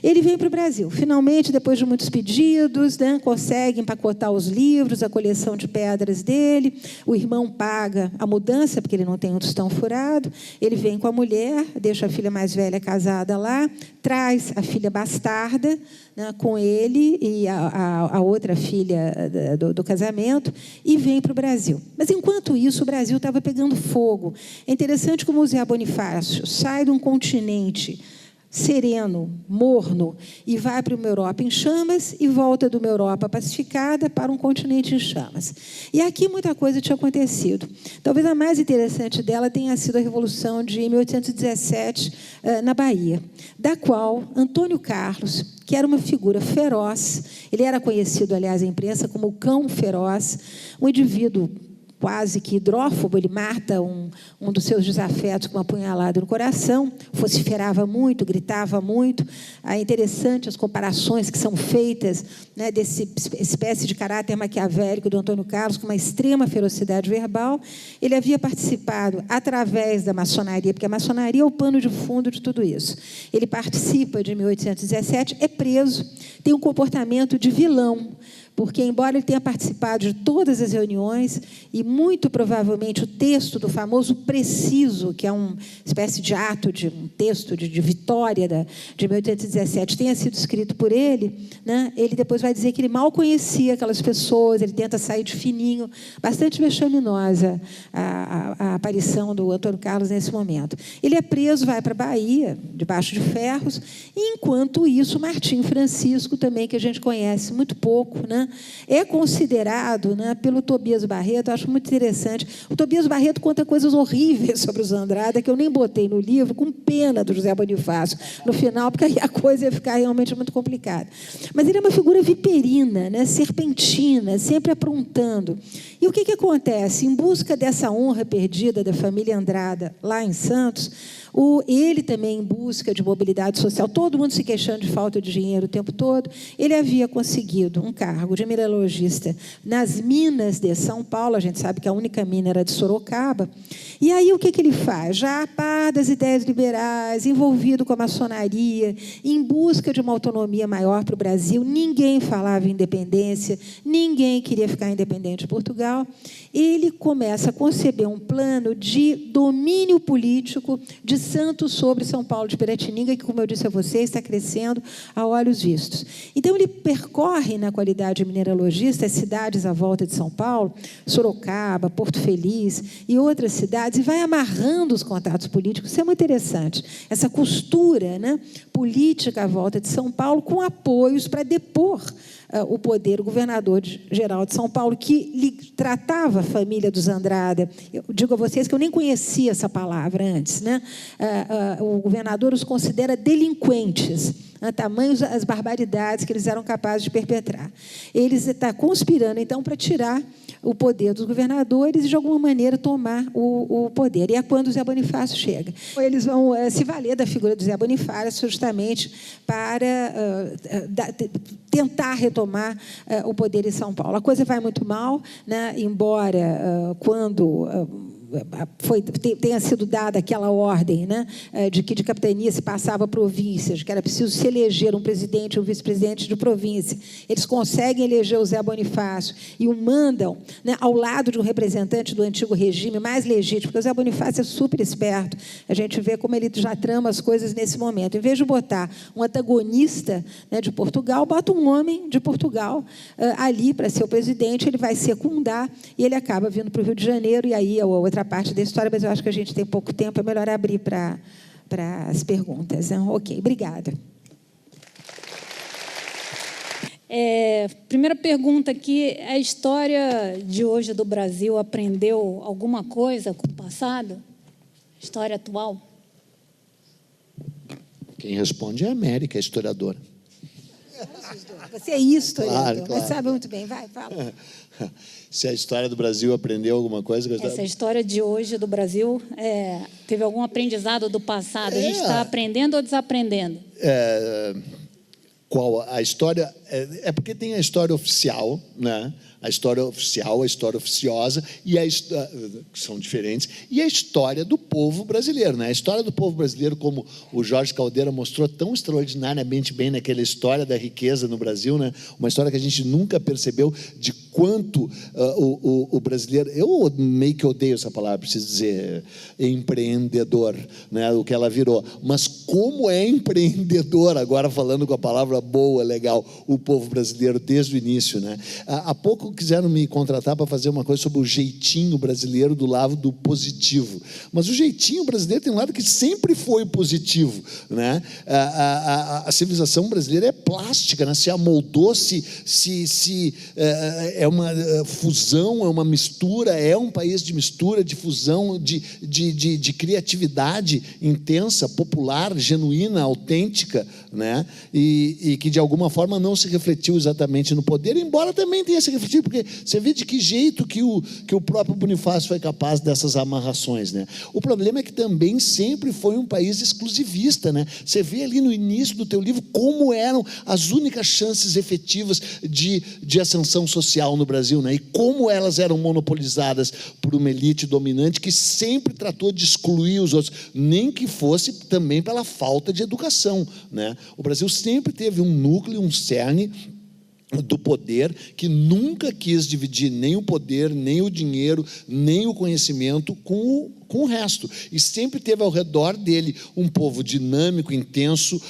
Ele vem para o Brasil. Finalmente, depois de muitos pedidos, né, consegue empacotar botar os livros, a coleção de pedras dele. O irmão paga a mudança, porque ele não tem um tostão furado. Ele vem com a mulher, deixa a filha mais velha casada lá, traz a filha bastarda, né, com ele e a outra filha do casamento, e vem para o Brasil. Mas, enquanto isso, o Brasil estava pegando fogo. É interessante como o Zé Bonifácio sai de um continente sereno, morno, e vai para uma Europa em chamas e volta de uma Europa pacificada para um continente em chamas. E aqui muita coisa tinha acontecido. Talvez a mais interessante dela tenha sido a Revolução de 1817, na Bahia, da qual Antônio Carlos, que era uma figura feroz, ele era conhecido, aliás, na imprensa como o cão feroz, um indivíduo quase que hidrófobo, ele mata um dos seus desafetos com uma punhalada no coração, vociferava muito, gritava muito. É interessante as comparações que são feitas, né, desse espécie de caráter maquiavélico do Antônio Carlos, com uma extrema ferocidade verbal. Ele havia participado através da maçonaria, porque a maçonaria é o pano de fundo de tudo isso. Ele participa de 1817, é preso, tem um comportamento de vilão, porque, embora ele tenha participado de todas as reuniões, e muito provavelmente o texto do famoso Preciso, que é uma espécie de ato, de um texto de vitória de 1817, tenha sido escrito por ele, né, ele depois vai dizer que ele mal conhecia aquelas pessoas, ele tenta sair de fininho, bastante vexaminosa a aparição do Antônio Carlos nesse momento. Ele é preso, vai para a Bahia, debaixo de ferros, e, enquanto isso, Martim Francisco, também, que a gente conhece muito pouco, né, é considerado, né, pelo Tobias Barreto, acho muito interessante. O Tobias Barreto conta coisas horríveis sobre os Andrada, que eu nem botei no livro, com pena do José Bonifácio, no final, porque aí a coisa ia ficar realmente muito complicada. Mas ele é uma figura viperina, né, serpentina, sempre aprontando. E o que acontece? Em busca dessa honra perdida da família Andrada, lá em Santos, ele também em busca de mobilidade social, todo mundo se queixando de falta de dinheiro o tempo todo, ele havia conseguido um cargo de mineralogista nas minas de São Paulo, a gente sabe que a única mina era de Sorocaba, e aí o que ele faz? Já a par das ideias liberais, envolvido com a maçonaria, em busca de uma autonomia maior para o Brasil, ninguém falava em independência, ninguém queria ficar independente de Portugal, ele começa a conceber um plano de domínio político de Santos sobre São Paulo de Piratininga, que, como eu disse a vocês, está crescendo a olhos vistos. Então, ele percorre, na qualidade de mineralogista, as cidades à volta de São Paulo, Sorocaba, Porto Feliz e outras cidades, e vai amarrando os contatos políticos. Isso é muito interessante. Essa costura, né, política à volta de São Paulo, com apoios para depor o poder, o governador-geral de São Paulo, que lhe tratava a família dos Andrada. Eu digo a vocês que eu nem conhecia essa palavra antes, né? O governador os considera delinquentes, tamanhos as barbaridades que eles eram capazes de perpetrar. Eles estão conspirando, então, para tirar o poder dos governadores e, de alguma maneira, tomar o poder. E é quando o Zé Bonifácio chega. Eles vão se valer da figura do Zé Bonifácio justamente para tentar retomar o poder em São Paulo. A coisa vai muito mal, né? Embora, quando tenha sido dada aquela ordem, né, de que de capitania se passava a províncias, que era preciso se eleger um presidente e um vice-presidente de província. Eles conseguem eleger o Zé Bonifácio e o mandam, né, ao lado de um representante do antigo regime mais legítimo, porque o Zé Bonifácio é super esperto. A gente vê como ele já trama as coisas nesse momento. Em vez de botar um antagonista, né, de Portugal, bota um homem de Portugal ali para ser o presidente, ele vai secundar e ele acaba vindo para o Rio de Janeiro, e aí a outra parte da história, mas eu acho que a gente tem pouco tempo, é melhor abrir para as perguntas. Ok, obrigada. Primeira pergunta aqui, a história de hoje do Brasil aprendeu alguma coisa com o passado? História atual? Quem responde é a América, a historiadora. Você é historiador, claro. Mas sabe muito bem. Vai, fala. Se a história do Brasil aprendeu alguma coisa... Essa história de hoje do Brasil teve algum aprendizado do passado? A gente está aprendendo ou desaprendendo? Qual a história É porque tem a história oficial, né? A história oficial, a história oficiosa, que são diferentes, e a história do povo brasileiro. Né? A história do povo brasileiro, como o Jorge Caldeira mostrou tão extraordinariamente bem naquela história da riqueza no Brasil, né? Uma história que a gente nunca percebeu de quanto o brasileiro... Eu meio que odeio essa palavra, preciso dizer, empreendedor, né? O que ela virou. Mas como é empreendedor, agora falando com a palavra boa, legal, o povo brasileiro desde o início. Né? Há pouco quiseram me contratar para fazer uma coisa sobre o jeitinho brasileiro do lado do positivo. Mas o jeitinho brasileiro tem um lado que sempre foi positivo. Né? A civilização brasileira é plástica, né? Se amoldou, é uma fusão, é uma mistura, é um país de mistura, de fusão, de criatividade intensa, popular, genuína, autêntica, né? E que de alguma forma não se refletiu exatamente no poder, embora também tenha se refletido, porque você vê de que jeito que o próprio Bonifácio foi capaz dessas amarrações. Né? O problema é que também sempre foi um país exclusivista. Né? Você vê ali no início do teu livro como eram as únicas chances efetivas de ascensão social no Brasil, né? E como elas eram monopolizadas por uma elite dominante que sempre tratou de excluir os outros, nem que fosse também pela falta de educação. Né? O Brasil sempre teve um núcleo, um cerne do poder que nunca quis dividir nem o poder, nem o dinheiro, nem o conhecimento com o resto. E sempre teve ao redor dele um povo dinâmico, intenso,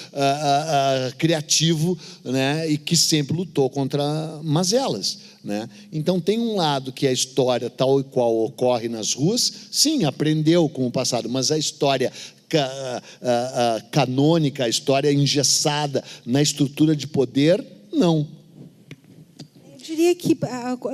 criativo, né? E que sempre lutou contra mazelas. Né? Então tem um lado que a história tal e qual ocorre nas ruas, sim, aprendeu com o passado, mas a história canônica, a história engessada na estrutura de poder, não. Eu diria que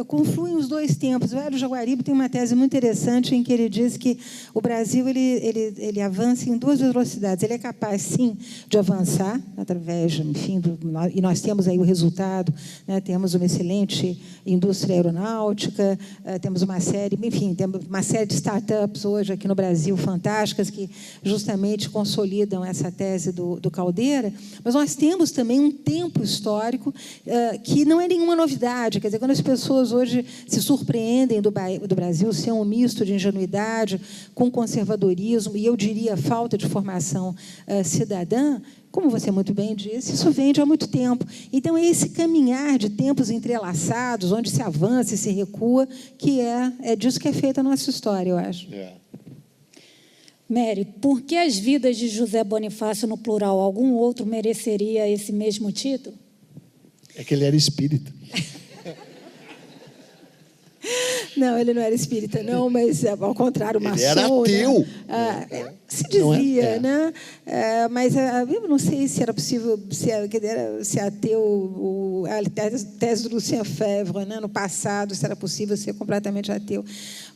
confluem os dois tempos. O Hélio Jaguaribe tem uma tese muito interessante em que ele diz que o Brasil ele avança em duas velocidades. Ele é capaz, sim, de avançar através, enfim, e nós temos aí o resultado, né? Temos uma excelente indústria aeronáutica, temos uma série de startups hoje aqui no Brasil fantásticas que justamente consolidam essa tese do Caldeira, mas nós temos também um tempo histórico que não é nenhuma novidade. Quer dizer, quando as pessoas hoje se surpreendem do Brasil ser um misto de ingenuidade com conservadorismo, e eu diria falta de formação cidadã, como você muito bem disse, isso vem de há muito tempo. Então, é esse caminhar de tempos entrelaçados, onde se avança e se recua, que é disso que é feita a nossa história, eu acho. Mary, por que as vidas de José Bonifácio, no plural, algum outro mereceria esse mesmo título? É que ele era espírita. Não, ele não era espírita, não, mas, ao contrário, maçom. Ele era ateu. Né? Se dizia, né? Mas eu não sei se era possível ser ateu, a tese do Lucien Febvre, né? No passado, se era possível ser completamente ateu.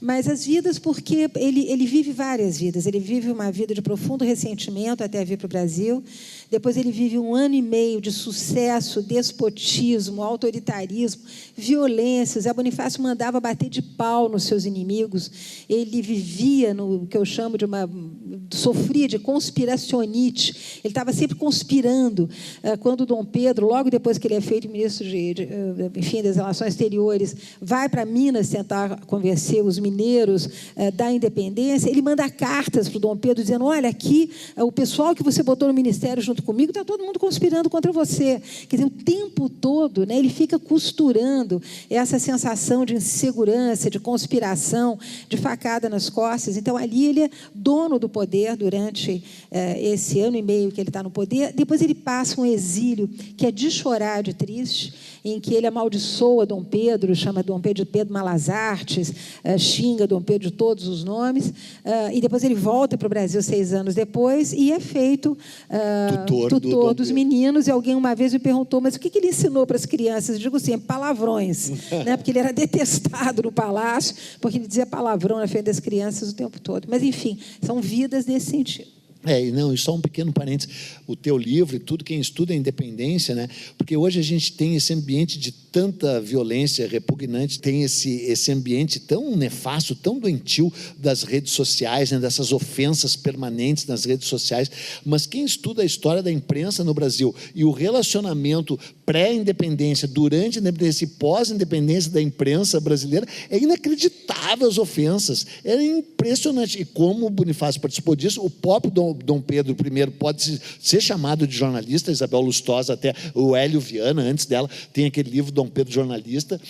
Mas as vidas, porque ele vive várias vidas. Ele vive uma vida de profundo ressentimento até vir para o Brasil. Depois ele vive 1 ano e meio de sucesso, despotismo, autoritarismo, violência. Zé Bonifácio mandava bater de pau nos seus inimigos. Ele vivia no que eu chamo de sofria de conspiracionite. Ele estava sempre conspirando. Quando Dom Pedro, logo depois que ele é feito ministro das Relações Exteriores, vai para Minas tentar convencer os mineiros da independência, ele manda cartas para o Dom Pedro dizendo: olha, aqui o pessoal que você botou no ministério junto comigo, está todo mundo conspirando contra você. Quer dizer, o tempo todo, né, ele fica costurando essa sensação de insegurança, de conspiração, de facada nas costas. Então, ali ele é dono do poder durante esse 1 ano e meio que ele está no poder. Depois ele passa um exílio que é de chorar de triste, em que ele amaldiçoa Dom Pedro, chama Dom Pedro de Pedro Malas Artes, xinga Dom Pedro de todos os nomes, e depois ele volta para o Brasil 6 anos depois e é feito tutor dos meninos. E alguém uma vez me perguntou, mas o que ele ensinou para as crianças? Eu digo sempre, palavrões, né? Porque ele era detestado no palácio, porque ele dizia palavrão na frente das crianças o tempo todo. Mas, enfim, são vidas nesse sentido. E não, e só um pequeno parênteses, o teu livro e tudo, quem estuda a independência, né? Porque hoje a gente tem esse ambiente de tanta violência repugnante, tem esse ambiente tão nefasto, tão doentio das redes sociais, né? Dessas ofensas permanentes nas redes sociais, mas quem estuda a história da imprensa no Brasil e o relacionamento pré-independência, durante a independência e pós-independência da imprensa brasileira, é inacreditável as ofensas, é impressionante, e como o Bonifácio participou disso, o próprio Dom Pedro I pode ser chamado de jornalista, Isabel Lustosa, até o Hélio Viana, antes dela, tem aquele livro Dom Pedro Jornalista,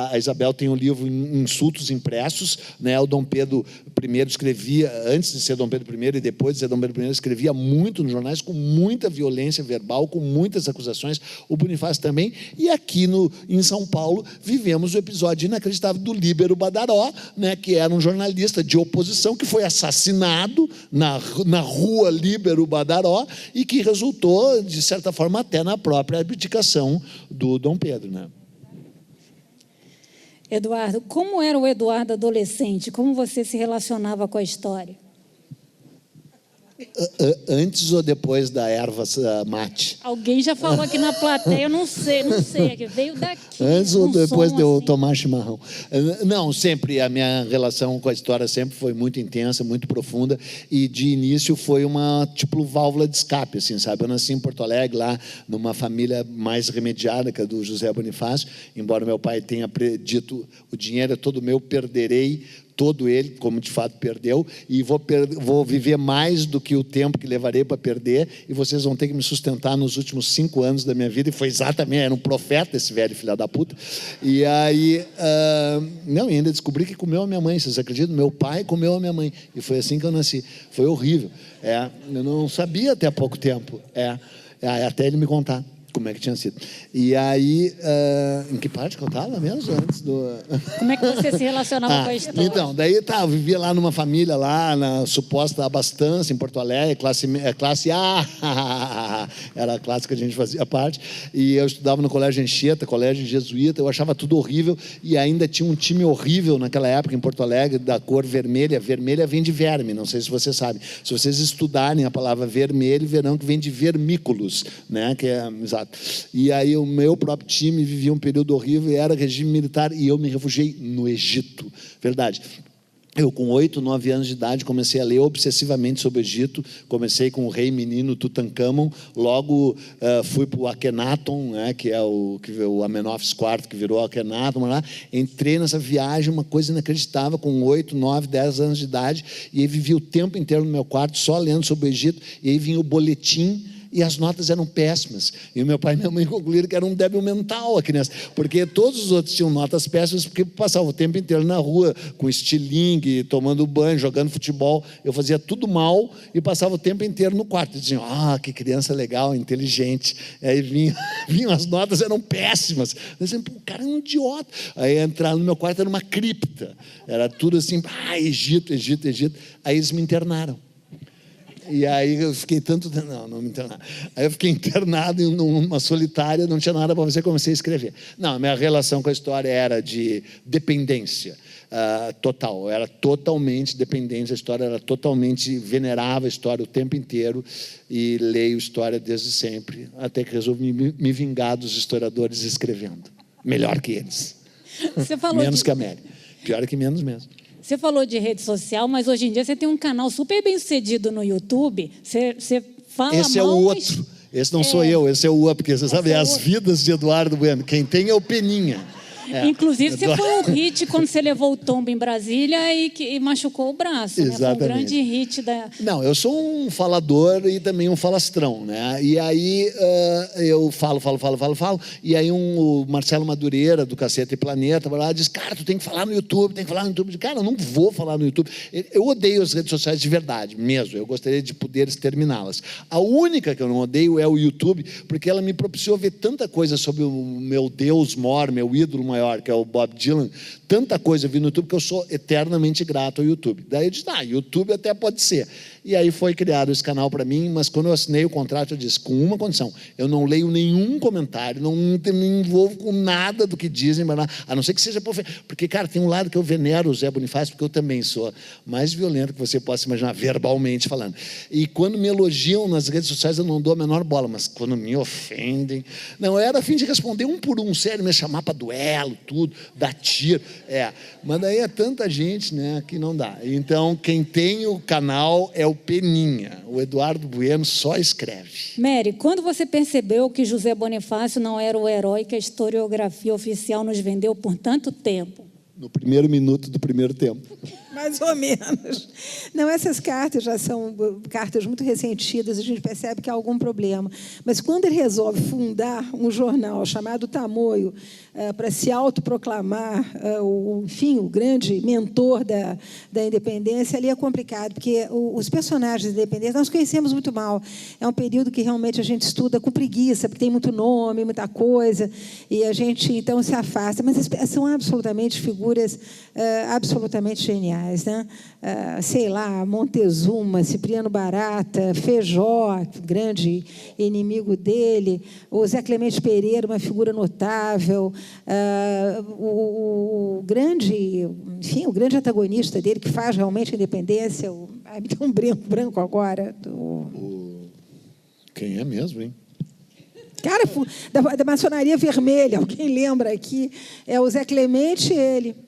a Isabel tem um livro Insultos Impressos, né? O Dom Pedro I escrevia, antes de ser Dom Pedro I e depois de ser Dom Pedro I, escrevia muito nos jornais, com muita violência verbal, com muitas acusações, o Bonifácio também, e aqui em São Paulo vivemos o episódio inacreditável do Líbero Badaró, né? Que era um jornalista de oposição que foi assassinado na rua Líbero Badaró e que resultou, de certa forma, até na própria abdicação do Dom Pedro, né? Eduardo, como era o Eduardo adolescente? Como você se relacionava com a história? Antes ou depois da erva mate? Alguém já falou aqui na plateia, eu não sei, que veio daqui. Antes ou depois de eu assim. tomar chimarrão? Não, sempre, a minha relação com a história sempre foi muito intensa, muito profunda, e de início foi uma, tipo, válvula de escape, assim, sabe? Eu nasci em Porto Alegre, lá numa família mais remediada que a do José Bonifácio, embora meu pai tenha dito, o dinheiro é todo meu, perderei todo ele, como de fato perdeu, e vou viver mais do que o tempo que levarei para perder, e vocês vão ter que me sustentar nos últimos 5 anos da minha vida, e foi exatamente, era um profeta esse velho filho da puta, e aí, e ainda descobri que comeu a minha mãe, vocês acreditam? Meu pai comeu a minha mãe, e foi assim que eu nasci, foi horrível, eu não sabia até há pouco tempo, até ele me contar como é que tinha sido. E aí, em que parte que eu estava mesmo? Antes do... Como é que você se relacionava com a história? Então, daí eu vivia lá numa família, lá na suposta abastança, em Porto Alegre, classe A, era a classe que a gente fazia parte, e eu estudava no Colégio Anchieta, colégio jesuíta, eu achava tudo horrível, e ainda tinha um time horrível naquela época em Porto Alegre, da cor vermelha. Vermelha vem de verme, não sei se vocês sabem. Se vocês estudarem a palavra vermelho, verão que vem de vermículos, né? Que é exato. E aí o meu próprio time vivia um período horrível, era regime militar, e eu me refugiei no Egito, verdade. Eu, com 8, 9 anos de idade, comecei a ler obsessivamente sobre o Egito, comecei com o rei menino Tutankhamon, logo fui para o Akhenaton, né, que é o Amenófis IV, que virou Akhenaton, lá. Entrei nessa viagem, uma coisa inacreditável, com 8, 9, 10 anos de idade, e aí vivi o tempo inteiro no meu quarto, só lendo sobre o Egito, e aí vinha o boletim, e as notas eram péssimas, e o meu pai e minha mãe concluíram que era um débil mental a criança, porque todos os outros tinham notas péssimas, porque passavam o tempo inteiro na rua, com estilingue, tomando banho, jogando futebol. Eu fazia tudo mal, e passava o tempo inteiro no quarto, e diziam, que criança legal, inteligente, e aí vinham as notas, eram péssimas, eu dizia, o cara é um idiota. Aí entrar no meu quarto era uma cripta, era tudo assim, Egito, aí eles me internaram. E aí eu fiquei não me internaram. Aí eu fiquei internado em uma solitária, não tinha nada para fazer, comecei a escrever. Não, a minha relação com a história era de dependência total, eu era totalmente dependente da história, era totalmente, venerava a história o tempo inteiro, e leio história desde sempre, até que resolvi me vingar dos historiadores escrevendo. Melhor que eles. Menos que a Amélia. Pior que menos mesmo. Você falou de rede social, mas hoje em dia você tem um canal super bem sucedido no YouTube. Você fala esse mal, é o outro. Esse não sou eu, esse é o outro, porque você sabe, as vidas de Eduardo Bueno. Quem tem é o Peninha. Inclusive, você foi um hit quando você levou o tombo em Brasília e machucou o braço. Né? Foi um grande hit da... Não, eu sou um falador e também um falastrão, né? E aí eu falo, e aí o Marcelo Madureira, do Cacete e Planeta, vai lá e diz, cara, tu tem que falar no YouTube, Eu digo, cara, eu não vou falar no YouTube. Eu odeio as redes sociais de verdade, mesmo. Eu gostaria de poder exterminá-las. A única que eu não odeio é o YouTube, porque ela me propiciou ver tanta coisa sobre o meu Deus maior, meu ídolo maior, que é o Bob Dylan, tanta coisa eu vi no YouTube que eu sou eternamente grato ao YouTube. Daí eu disse, YouTube até pode ser. E aí foi criado esse canal para mim, mas quando eu assinei o contrato, eu disse, com uma condição, eu não leio nenhum comentário, não me envolvo com nada do que dizem, a não ser que seja... Porque, cara, tem um lado que eu venero o Zé Bonifácio, porque eu também sou mais violento que você possa imaginar, verbalmente falando. E quando me elogiam nas redes sociais, eu não dou a menor bola, mas quando me ofendem... Não, era a fim de responder um por um, sério, me chamar para duelo, tudo, dar tiro. Mas daí é tanta gente, né, que não dá. Então, quem tem o canal é o Peninha. O Eduardo Bueno só escreve. Mary, quando você percebeu que José Bonifácio não era o herói que a historiografia oficial nos vendeu por tanto tempo? No primeiro minuto do primeiro tempo. Mais ou menos. Não, essas cartas já são cartas muito ressentidas, a gente percebe que há algum problema. Mas quando ele resolve fundar um jornal chamado Tamoio, para se autoproclamar, enfim, o grande mentor da independência, ali é complicado, porque os personagens da independência nós conhecemos muito mal. É um período que realmente a gente estuda com preguiça, porque tem muito nome, muita coisa, e a gente, então, se afasta. Mas são absolutamente figuras absolutamente geniais, né? Sei lá, Montezuma, Cipriano Barata, Feijó, grande inimigo dele, o Zé Clemente Pereira, uma figura notável, o grande antagonista dele, que faz realmente a independência, me deu um branco agora. Quem é mesmo, hein? Cara, da maçonaria vermelha, alguém lembra aqui? É o Zé Clemente, ele...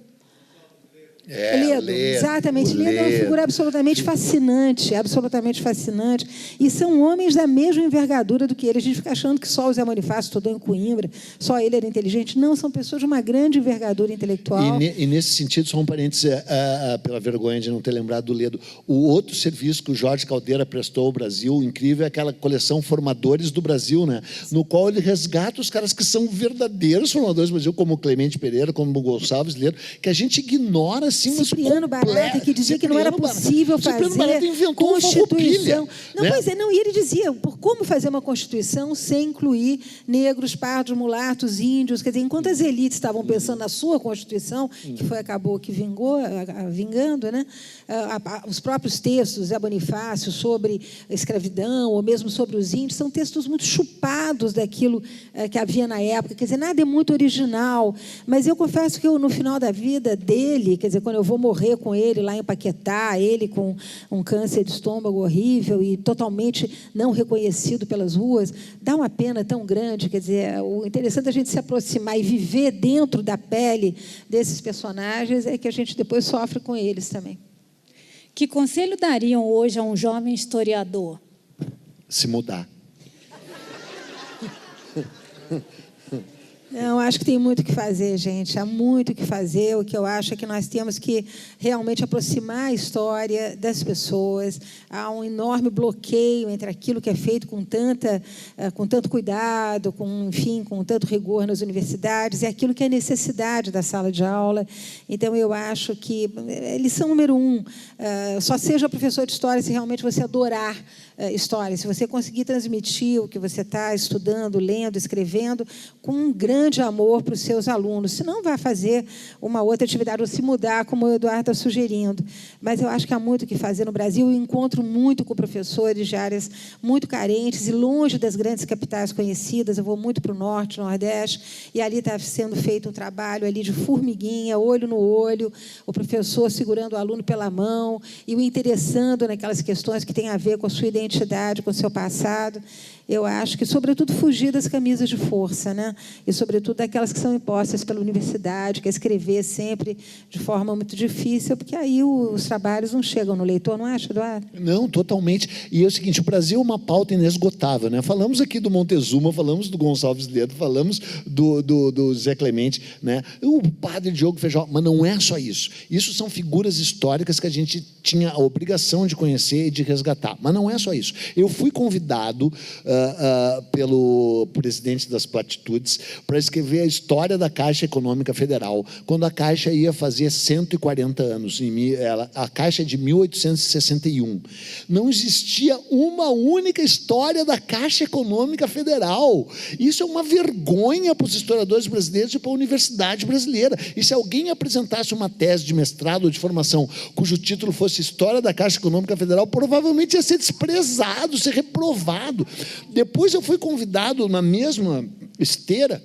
Ledo, exatamente. Ledo é uma figura absolutamente fascinante, e são homens da mesma envergadura do que ele. A gente fica achando que só o Zé Bonifácio estudou em Coimbra, só ele era inteligente. Não, são pessoas de uma grande envergadura intelectual. E nesse sentido, só um parênteses, pela vergonha de não ter lembrado do Ledo, o outro serviço que o Jorge Caldeira prestou ao Brasil, incrível, é aquela coleção Formadores do Brasil, né? No qual ele resgata os caras que são verdadeiros formadores do Brasil, como o Clemente Pereira, como o Gonçalves Ledo, que a gente ignora assim, Cipriano Barata, que dizia que não era possível fazer Constituição. Não, né? Pois é, não, e ele dizia, como fazer uma Constituição sem incluir negros, pardos, mulatos, índios, quer dizer, enquanto as elites estavam pensando na sua Constituição, que acabou que vingando, né? Os próprios textos, Zé Bonifácio, sobre a escravidão, ou mesmo sobre os índios, são textos muito chupados daquilo que havia na época, quer dizer, nada é muito original, mas eu confesso que eu, no final da vida dele, quer dizer, quando eu vou morrer com ele lá em Paquetá, ele com um câncer de estômago horrível e totalmente não reconhecido pelas ruas, dá uma pena tão grande. Quer dizer, o interessante é a gente se aproximar e viver dentro da pele desses personagens é que a gente depois sofre com eles também. Que conselho dariam hoje a um jovem historiador? Se mudar. Não, acho que tem muito o que fazer, gente. Há muito o que fazer. O que eu acho é que nós temos que realmente aproximar a história das pessoas. Há um enorme bloqueio entre aquilo que é feito com tanto cuidado, com tanto rigor nas universidades, e aquilo que é necessidade da sala de aula. Então, eu acho que lição número 1, só seja professor de história se realmente você adorar história, se você conseguir transmitir o que você está estudando, lendo, escrevendo, com um grande amor para os seus alunos. Senão vai fazer uma outra atividade, ou se mudar, como o Eduardo está sugerindo. Mas eu acho que há muito o que fazer no Brasil. Eu encontro muito com professores de áreas muito carentes e longe das grandes capitais conhecidas. Eu vou muito para o Norte, Nordeste, e ali está sendo feito um trabalho ali de formiguinha, olho no olho, o professor segurando o aluno pela mão e o interessando naquelas questões que têm a ver com a sua identidade, com o seu passado. Eu acho que, sobretudo, fugir das camisas de força, né? E, sobretudo, daquelas que são impostas pela universidade, que é escrever sempre de forma muito difícil, porque aí os trabalhos não chegam no leitor, não acha, Eduardo? Não, totalmente. E é o seguinte, o Brasil é uma pauta inesgotável, né? Falamos aqui do Montezuma, falamos do Gonçalves Ledo, falamos do Zé Clemente, né? O padre Diogo Feijó, mas não é só isso. Isso são figuras históricas que a gente tinha a obrigação de conhecer e de resgatar. Mas não é só isso. Eu fui convidado pelo presidente das Platitudes para escrever a história da Caixa Econômica Federal, quando a Caixa ia fazer 140 anos. A Caixa é de 1861. Não existia uma única história da Caixa Econômica Federal. Isso é uma vergonha para os historiadores brasileiros e para a universidade brasileira. E se alguém apresentasse uma tese de mestrado ou de formação cujo título fosse História da Caixa Econômica Federal, provavelmente ia ser desprezado, ser reprovado. Depois eu fui convidado na mesma esteira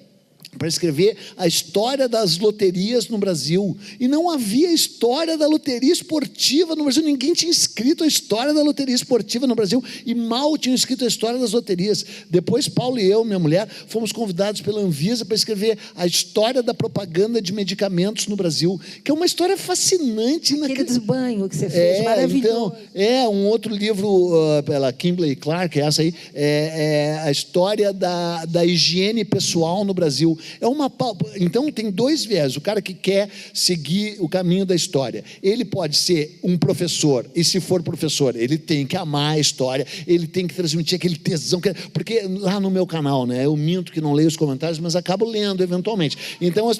para escrever a história das loterias no Brasil. E não havia história da loteria esportiva no Brasil. Ninguém tinha escrito a história da loteria esportiva no Brasil e mal tinham escrito a história das loterias. Depois, Paulo e eu, minha mulher, fomos convidados pela Anvisa para escrever a história da propaganda de medicamentos no Brasil, que é uma história fascinante. Aquele desbanho que você fez, maravilhoso. Então, um outro livro pela Kimberly Clark, essa aí, é a história da higiene pessoal no Brasil. Então, tem dois viés. O cara que quer seguir o caminho da história, ele pode ser um professor, e se for professor, ele tem que amar a história, ele tem que transmitir aquele tesão, porque lá no meu canal, né, eu minto que não leio os comentários, mas acabo lendo eventualmente. Então, as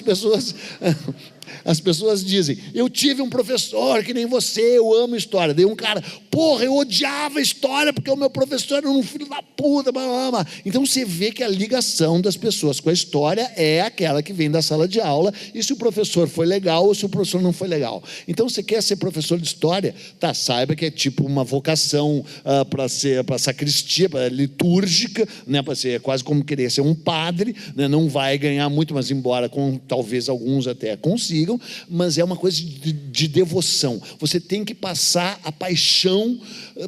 pessoas dizem, eu tive um professor que nem você, eu amo história. Daí um cara, porra, eu odiava história porque o meu professor era um filho da puta. Então você vê que a ligação das pessoas com a história é aquela que vem da sala de aula, e se o professor foi legal ou se o professor não foi legal. Então você quer ser professor de história, saiba que é tipo uma vocação para sacristia, para litúrgica, né, para ser quase como querer ser um padre, né, não vai ganhar muito, mas embora talvez alguns até consigam, mas é uma coisa de devoção. Você tem que passar a paixão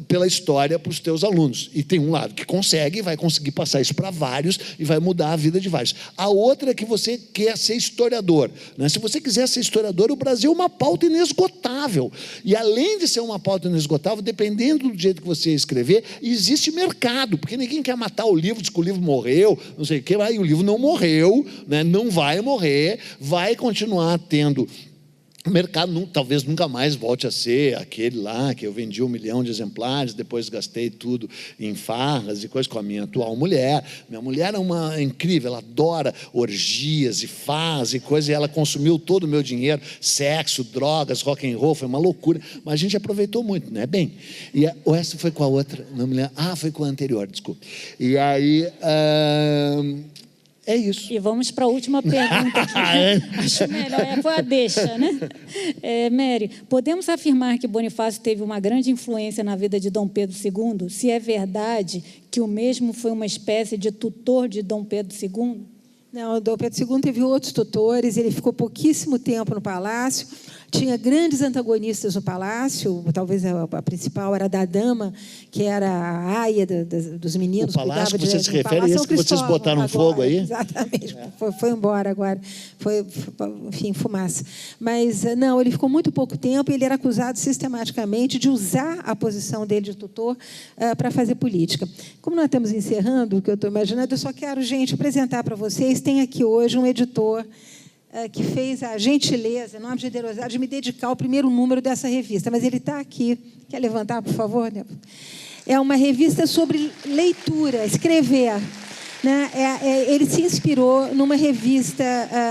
pela história para os teus alunos. E tem um lado que consegue, vai conseguir passar isso para vários e vai mudar a vida de vários. A outra é que você quer ser historiador, né? Se você quiser ser historiador, o Brasil é uma pauta inesgotável. E além de ser uma pauta inesgotável, dependendo do jeito que você escrever, existe mercado, porque ninguém quer matar o livro, diz que o livro morreu, não sei o quê, aí o livro não morreu, né? Não vai morrer, vai continuar tendo o mercado, talvez nunca mais volte a ser aquele lá que eu vendi 1 milhão de exemplares, depois gastei tudo em farras e coisas com a minha atual mulher. Minha mulher é incrível, ela adora orgias e farras e coisas, e ela consumiu todo o meu dinheiro, sexo, drogas, rock and roll, foi uma loucura, mas a gente aproveitou muito, né? Bem, e essa foi com a outra, não me lembro. Foi com a anterior, desculpe. E aí... é isso. E vamos para a última pergunta aqui. Acho melhor, foi a deixa, né? Mary, podemos afirmar que Bonifácio teve uma grande influência na vida de Dom Pedro II? Se é verdade que o mesmo foi uma espécie de tutor de Dom Pedro II? Não, o Dom Pedro II teve outros tutores, ele ficou pouquíssimo tempo no palácio, tinha grandes antagonistas no palácio, talvez a principal era da dama, que era a aia dos meninos. O palácio que você se refere é esse que vocês botaram agora, fogo aí? Exatamente, foi embora agora, enfim, fumaça. Mas não, ele ficou muito pouco tempo e ele era acusado sistematicamente de usar a posição dele de tutor para fazer política. Como nós estamos encerrando, o que eu estou imaginando, eu só quero, gente, apresentar para vocês, tem aqui hoje um editor que fez a gentileza, enorme generosidade, de me dedicar ao primeiro número dessa revista. Mas ele está aqui. Quer levantar, por favor? É uma revista sobre leitura, escrever. Né? Ele se inspirou numa revista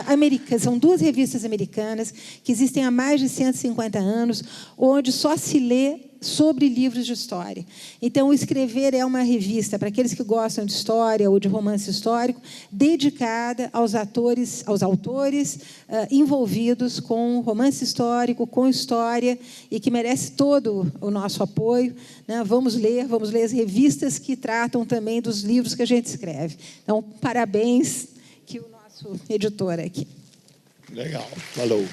americana, são 2 revistas americanas que existem há mais de 150 anos, onde só se lê sobre livros de história. Então, o Escrever é uma revista para aqueles que gostam de história ou de romance histórico, dedicada aos autores envolvidos com romance histórico, com história, e que merece todo o nosso apoio. Né? Vamos ler as revistas que tratam também dos livros que a gente escreve. Então, parabéns, que o nosso editor aqui. Legal, falou.